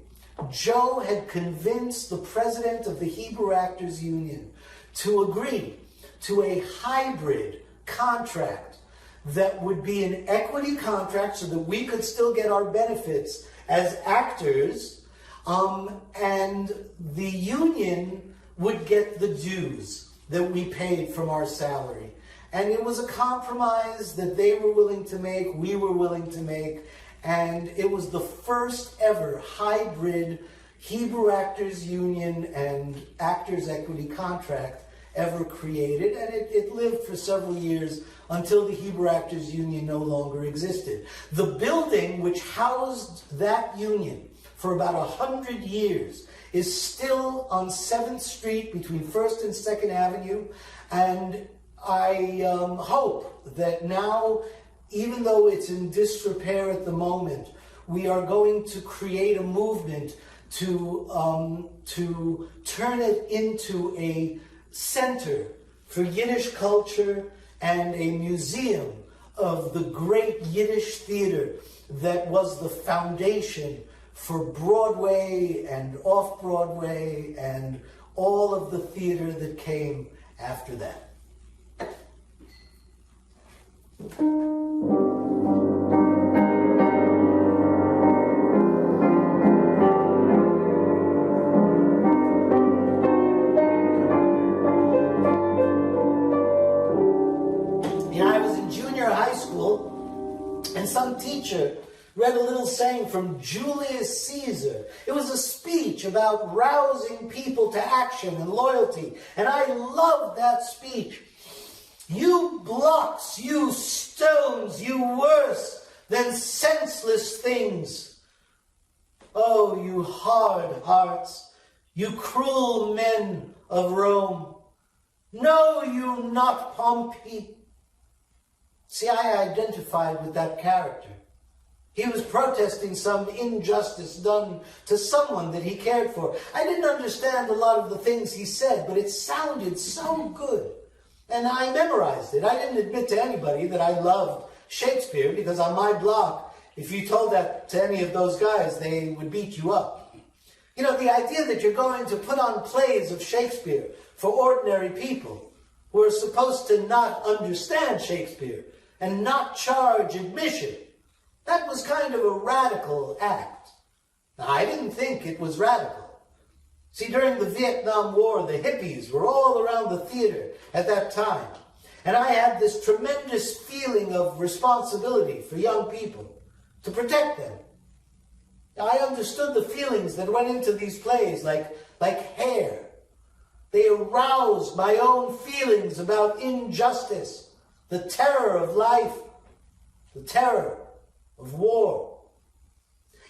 Joe had convinced the president of the Hebrew Actors Union to agree to a hybrid contract that would be an equity contract so that we could still get our benefits as actors, and the union would get the dues that we paid from our salary. And it was a compromise that they were willing to make, we were willing to make, and it was the first ever hybrid Hebrew Actors Union and Actors Equity contract ever created, and it lived for several years until the Hebrew Actors Union no longer existed. The building which housed that union for about 100 years is still on 7th Street between 1st and 2nd Avenue, and I hope that now, even though it's in disrepair at the moment, we are going to create a movement to turn it into a center for Yiddish culture and a museum of the great Yiddish theater that was the foundation for Broadway and off-Broadway and all of the theater that came after that. I was in junior high school, and some teacher read a little saying from Julius Caesar. It was a speech about rousing people to action and loyalty, and I loved that speech. You blocks, you stones, you worse than senseless things. Oh, you hard hearts, you cruel men of Rome. Know you not Pompey? See, I identified with that character. He was protesting some injustice done to someone that he cared for. I didn't understand a lot of the things he said, but it sounded so good. And I memorized it. I didn't admit to anybody that I loved Shakespeare, because on my block, if you told that to any of those guys, they would beat you up. You know, the idea that you're going to put on plays of Shakespeare for ordinary people who are supposed to not understand Shakespeare and not charge admission, that was kind of a radical act. Now, I didn't think it was radical. See, during the Vietnam War, the hippies were all around the theater at that time. And I had this tremendous feeling of responsibility for young people, to protect them. I understood the feelings that went into these plays like hair. They aroused my own feelings about injustice, the terror of life, the terror of war.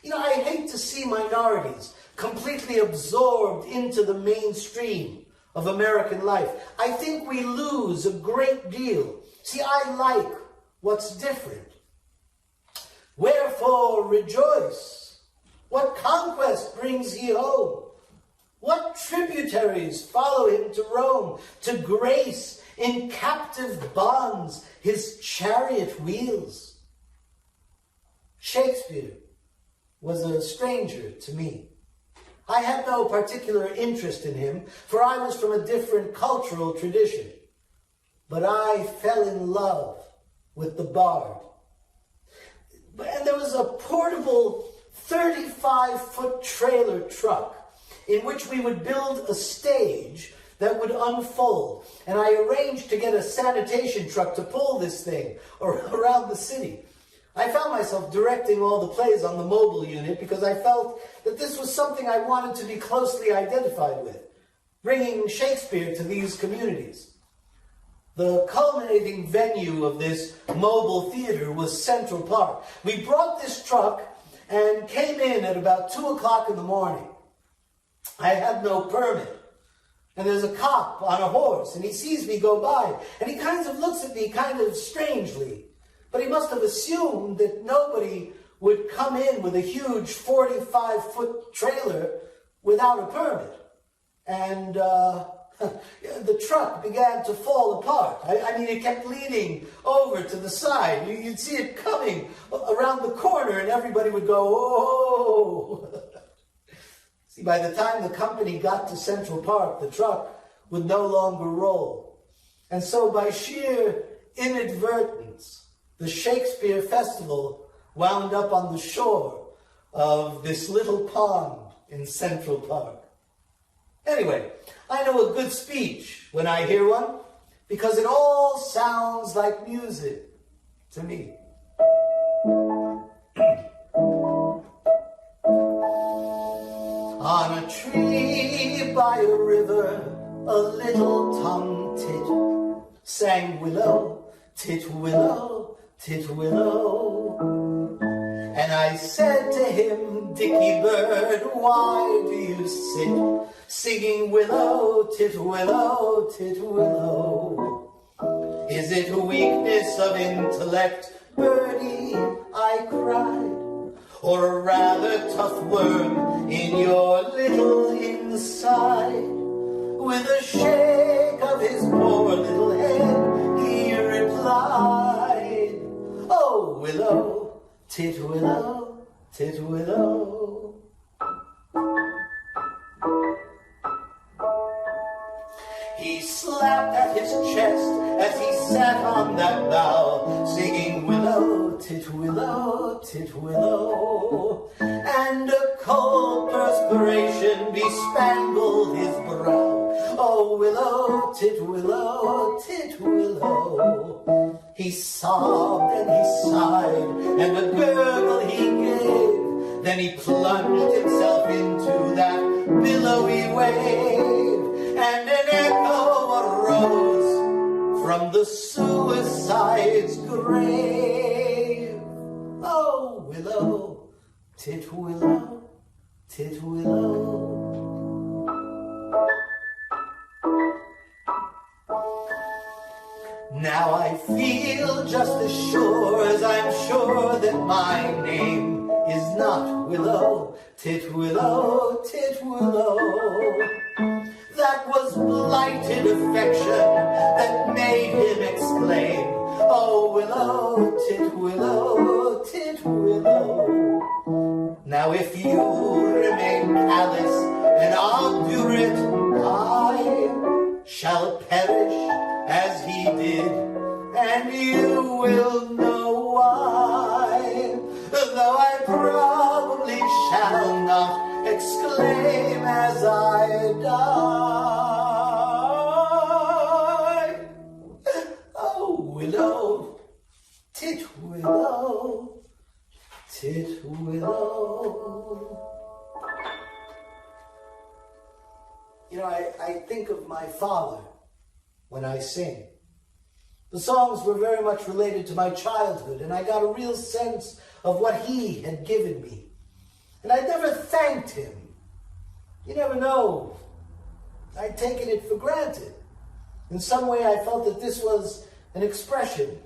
You know, I hate to see minorities completely absorbed into the mainstream of American life. I think we lose a great deal. See, I like what's different. Wherefore rejoice? What conquest brings he home? What tributaries follow him to Rome, to grace in captive bonds his chariot wheels? Shakespeare was a stranger to me. I had no particular interest in him, for I was from a different cultural tradition. But I fell in love with the bard. And there was a portable 35-foot trailer truck in which we would build a stage that would unfold. And I arranged to get a sanitation truck to pull this thing around the city. I found myself directing all the plays on the mobile unit because I felt that this was something I wanted to be closely identified with, bringing Shakespeare to these communities. The culminating venue of this mobile theater was Central Park. We brought this truck and came in at about 2 o'clock in the morning. I had no permit. And there's a cop on a horse, and he sees me go by, and he kind of looks at me kind of strangely. But he must have assumed that nobody would come in with a huge 45-foot trailer without a permit. And the truck began to fall apart. I mean, it kept leaning over to the side. You'd see it coming around the corner, and everybody would go, oh! See, by the time the company got to Central Park, the truck would no longer roll. And so by sheer inadvertence, the Shakespeare Festival wound up on the shore of this little pond in Central Park. Anyway, I know a good speech when I hear one, because it all sounds like music to me. On a tree by a river, a little tom-tit sang willow, tit willow, tit willow. And I said to him, Dickie bird, why do you sit singing willow, tit willow, tit willow? Is it a weakness of intellect, birdie? I cried. or a rather tough worm in your little inside? With a shake of his poor little head, he replied, "Oh, willow, titwillow, titwillow." He slapped at his chest as he sat on that bough, singing willow, titwillow, titwillow, and a cold perspiration bespangled his brow. Oh, willow, titwillow, titwillow. He sobbed and he sighed, and a gurgle he gave. Then he plunged himself into that billowy wave, and an echo arose from the suicide's grave. Oh, willow, titwillow, titwillow. Now I feel just as sure as I'm sure that my name is not Willow, titwillow, titwillow. That was blighted affection that made him exclaim, "Oh, willow, titwillow, titwillow." Now if you remain callous and obdurate, I shall perish as he did, and you will know why, though I probably shall not exclaim as I die. Oh, willow, titwillow, titwillow. You know, I think of my father when I sing. The songs were very much related to my childhood, and I got a real sense of what he had given me. And I never thanked him. You never know. I'd taken it for granted. In some way, I felt that this was an expression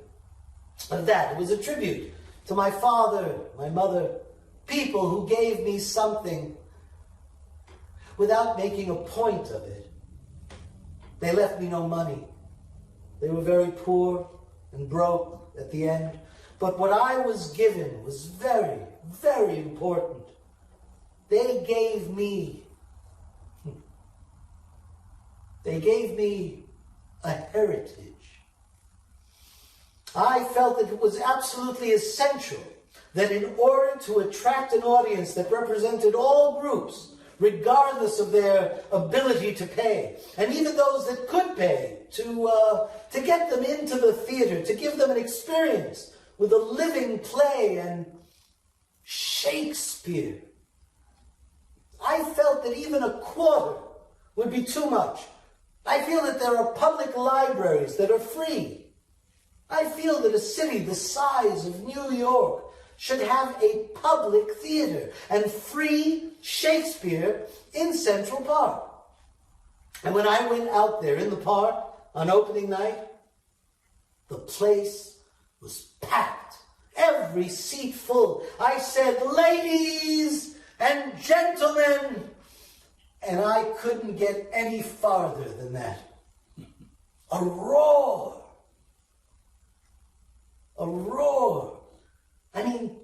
of that. It was a tribute to my father, my mother, people who gave me something without making a point of it. They left me no money. They were very poor and broke at the end. But what I was given was very, very important. They gave me a heritage. I felt that it was absolutely essential that in order to attract an audience that represented all groups, regardless of their ability to pay, and even those that could pay, to get them into the theater, to give them an experience with a living play and Shakespeare. I felt that even a quarter would be too much. I feel that there are public libraries that are free. I feel that a city the size of New York should have a public theater and free Shakespeare in Central Park. And when I went out there in the park on opening night, the place was packed, every seat full. I said, "Ladies and gentlemen," and I couldn't get any farther than that. A roar. A roar. I mean,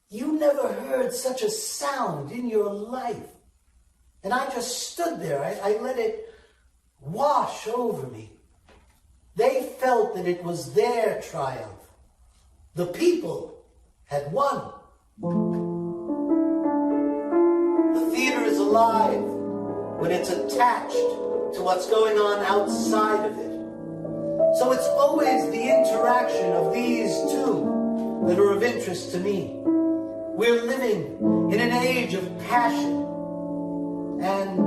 you never heard such a sound in your life. And I just stood there. I let it wash over me. They felt that it was their triumph. The people had won. The theater is alive when it's attached to what's going on outside of it. So it's always the interaction of these two that are of interest to me. We're living in an age of passion and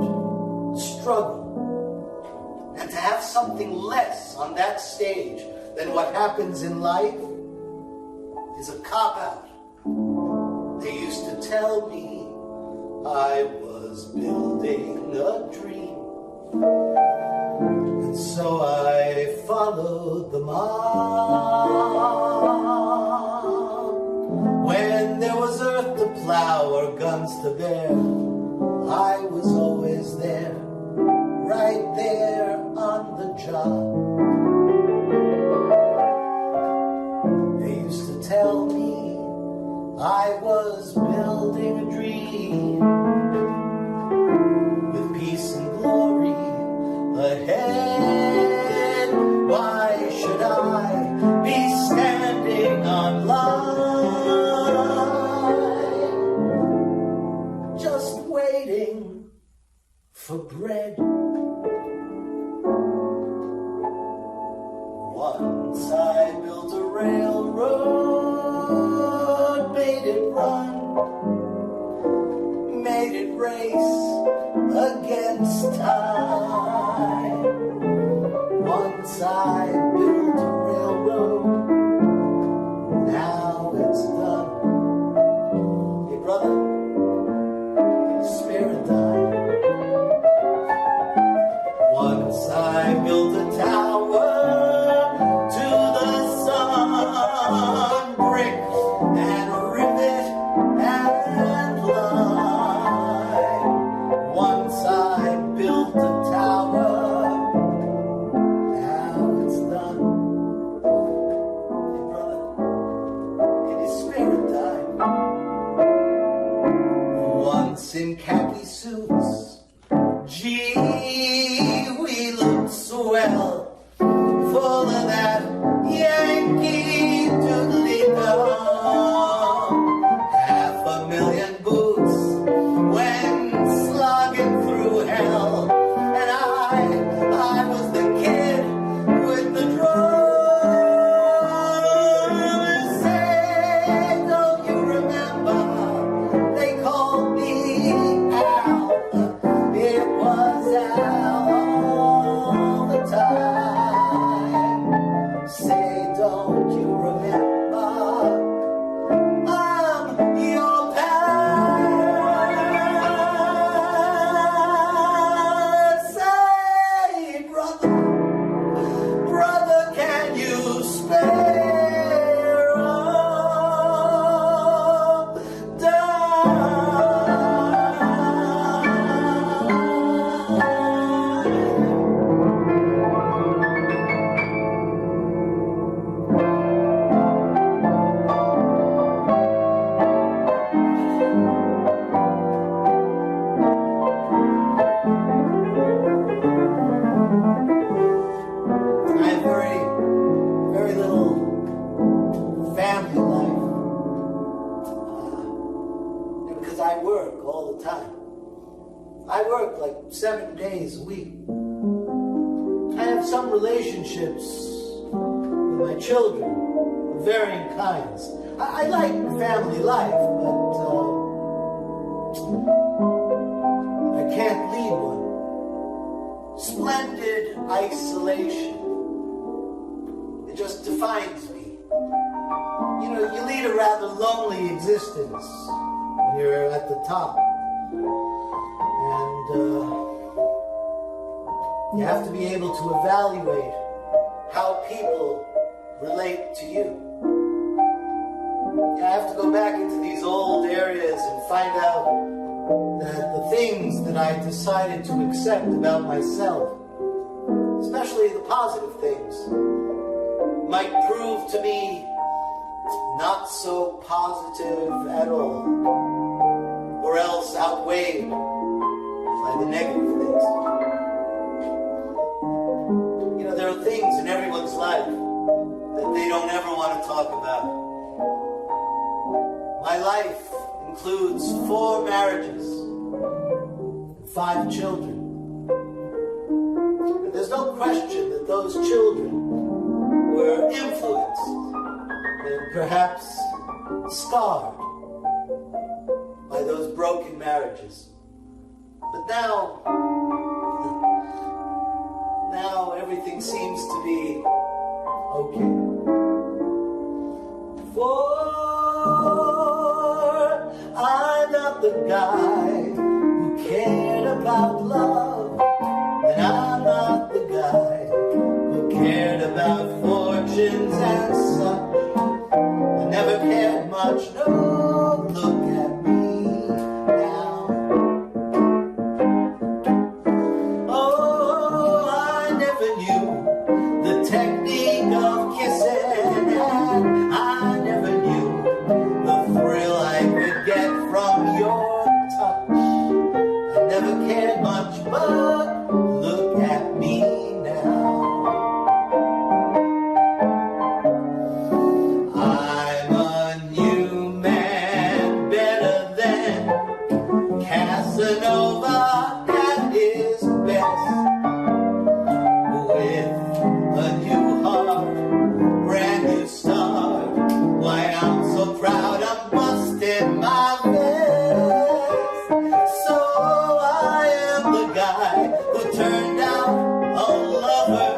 struggle. And to have something less on that stage than what happens in life is a cop-out. They used to tell me I was building a dream, and so I followed the mob. When there was a burdens to bear, I was always there, right there on the job. They used to tell me I was building a dream with peace and glory ahead. Why should I be standing on line, just waiting for bread? Once I built a railroad, made it run, made it race against time. Once I built a railroad, now it's done. Hey brother, spare a dime. Once I built a tower to the sun, brick and rivet and line. Once I built a tower, now it's done. Hey brother, can you spare a dime? Once in khaki suits, gee, we looked swell, full of that Yankee doodly-dum. 500,000 boots went slogging through hell, and I was the kid with the drum. Say, don't you remember? They called me Al. It was Al all the time. Say, don't you remember? I'm your pal. Say, brother, can you spare a I have very, very little family life because I work all the time. I work like 7 days a week. I have some relationships with my children of varying kinds. I like family life, but I can't lead one. Splendid isolation. It just defines me. You know, you lead a rather lonely existence when you're at the top. And you have to be able to evaluate how people relate to you. I have to go back into these old areas and find out that the things that I decided to accept about myself, especially the positive things, might prove to be not so positive at all, or else outweighed by the negative things. You know, there are things in everyone's life that they don't ever want to talk about. My life includes 4 marriages and 5 children. And there's no question that those children were influenced and perhaps scarred by those broken marriages. But now everything seems to be okay. For I'm not the guy who cared about love, and I'm not the guy who cared about fortunes and such. I never cared much, no, look at me now. cared much, but look at me now. I'm a new man, better than Casanova at his best. With a new heart, brand new start. Why I'm so proud I'm busting my vest. So I am the guy who turned out a lover.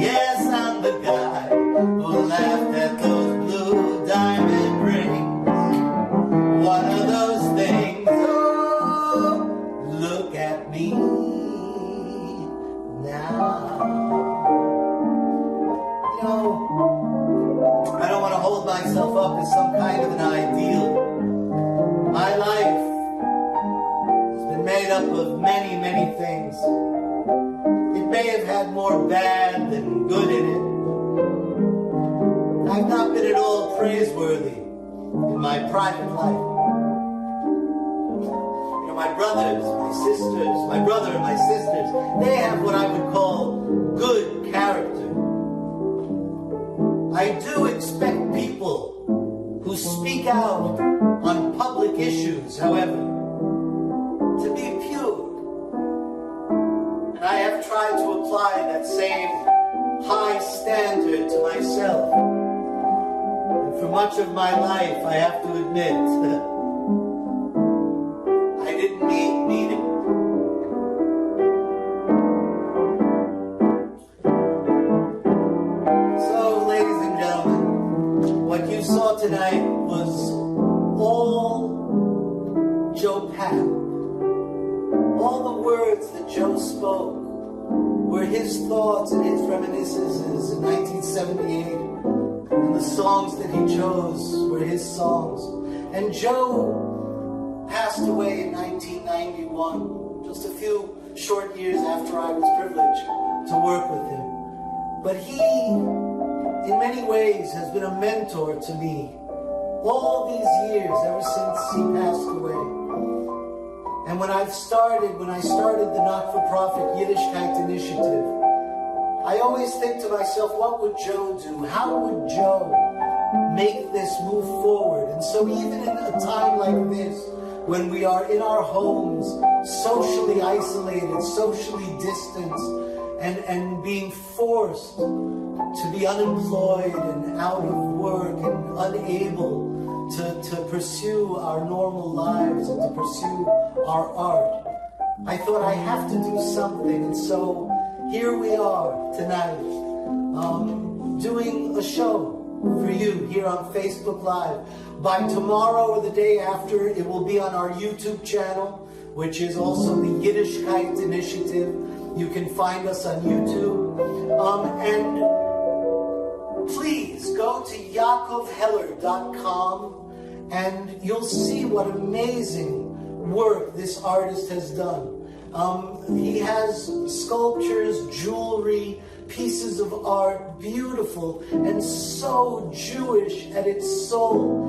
Yes, I'm the guy who laughed at those blue diamond rings. One of those things, oh, look at me now. You know, I don't want to hold myself up as some kind of an ideal. My life has been made up of many, many things. It may have had more bad than good in it. I've not been at all praiseworthy in my private life. You know, my brothers, my sisters, my brother and my sisters, they have what I would call good character. I do expect people who speak out on public issues, however, to be pure. And I have tried to apply that same high standard to myself. And for much of my life, I have to admit, I didn't meet it. What you saw tonight was all Joe Papp. All the words that Joe spoke were his thoughts and his reminiscences in 1978. And the songs that he chose were his songs. And Joe passed away in 1991, just a few short years after I was privileged to work with him. But he, in many ways, has been a mentor to me all these years, ever since he passed away. And when I started the not-for-profit Yiddishkeit initiative, I always think to myself, what would Joe do? How would Joe make this move forward? And so even in a time like this, when we are in our homes, socially isolated, socially distanced, and being forced to be unemployed and out of work and unable to pursue our normal lives and to pursue our art, I thought I have to do something. And so here we are tonight, doing a show for you here on Facebook Live. By tomorrow or the day after, it will be on our YouTube channel, which is also the Yiddishkeit Initiative. You can find us on YouTube. And please go to YaakovHeller.com and you'll see what amazing work this artist has done. He has sculptures, jewelry, pieces of art, beautiful and so Jewish at its soul.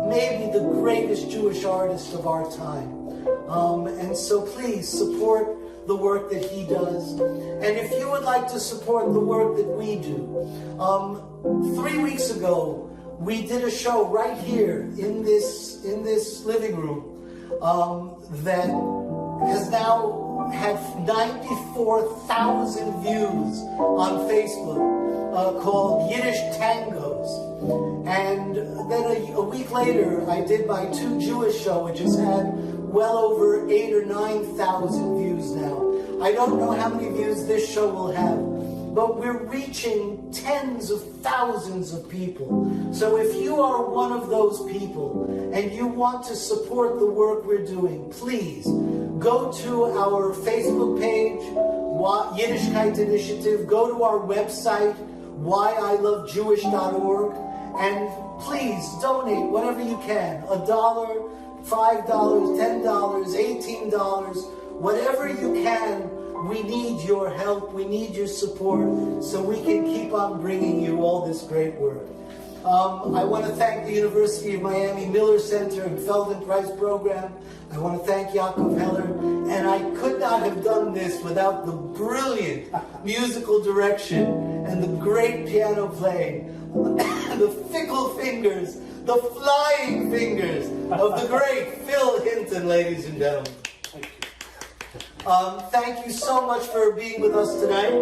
Maybe the greatest Jewish artist of our time. And so please support the work that he does. And if you would like to support the work that we do, 3 weeks ago, we did a show right here in this living room that has now had 94,000 views on Facebook, called Yiddish Tangos. And then a week later, I did my 2 Jewish show, which has had well over 8,000 or 9,000 views now. I don't know how many views this show will have, but we're reaching tens of thousands of people. So if you are one of those people and you want to support the work we're doing, please go to our Facebook page, Yiddishkeit Initiative, go to our website, whyilovejewish.org, and please donate whatever you can, $1, $5, $10, $18, whatever you can. We need your help, we need your support, so we can keep on bringing you all this great work. I want to thank the University of Miami Miller Center and Feldenprice Program. I want to thank Yaakov Heller, and I not have done this without the brilliant musical direction and the great piano playing, the fickle fingers, the flying fingers of the great Phil Hinton, ladies and gentlemen. Thank you so much for being with us tonight.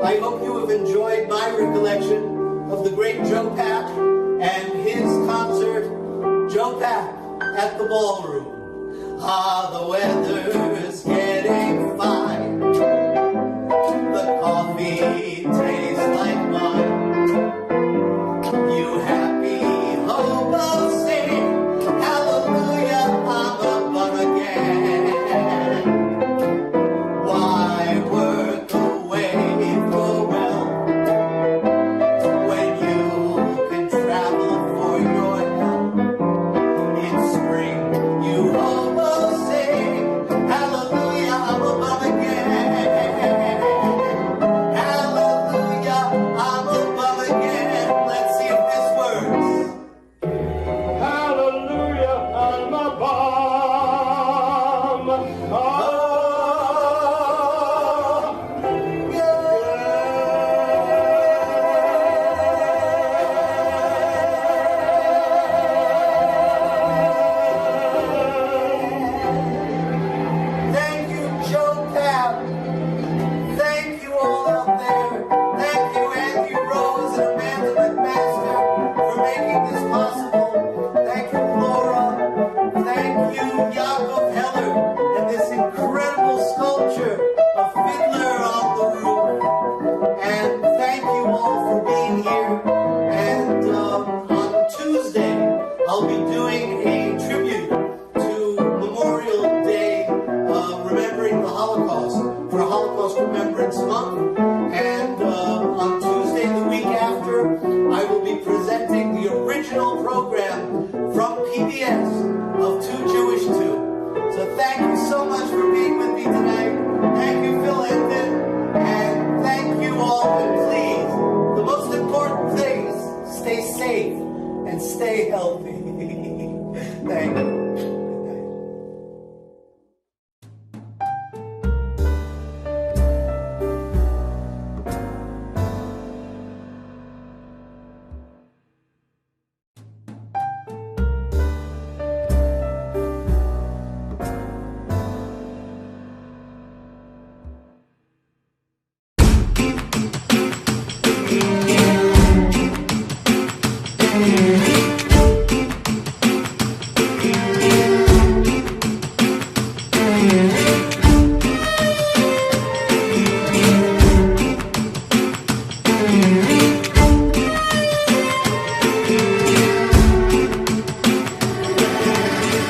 I hope you have enjoyed my recollection of the great Joe Papp and his concert, Joe Papp at the Ballroom. Ah, the weather's getting fine. The coffee tastes like wine. You happy hobo sing, hallelujah, I'm a born again. Why work away for wealth when you can travel for your health? In spring, you hobo sing, hallelujah, I'm a born again. Hallelujah, I'm a born again. Let's see if this works. Hallelujah, I'm a bomb. Thank you, Joe Papp. Thank you all out there. Thank you, Andy Rose and Amanda McMaster, for making this possible. Thank you, Laura. Thank you, Jakob Heller, and this incredible sculpture of Fiddler on the Roof. And thank you all for being here. And on Tuesday, I'll be doing a tribute to Memorial Day, remembering the Holocaust, for Holocaust Remembrance Month. And on Tuesday, the week after, I will be presenting the original program from PBS of Two Jewish Two. So thank you so much for being with me tonight. Thank you, Phil Hinton. And thank you all. And please, the most important thing is stay safe and stay healthy.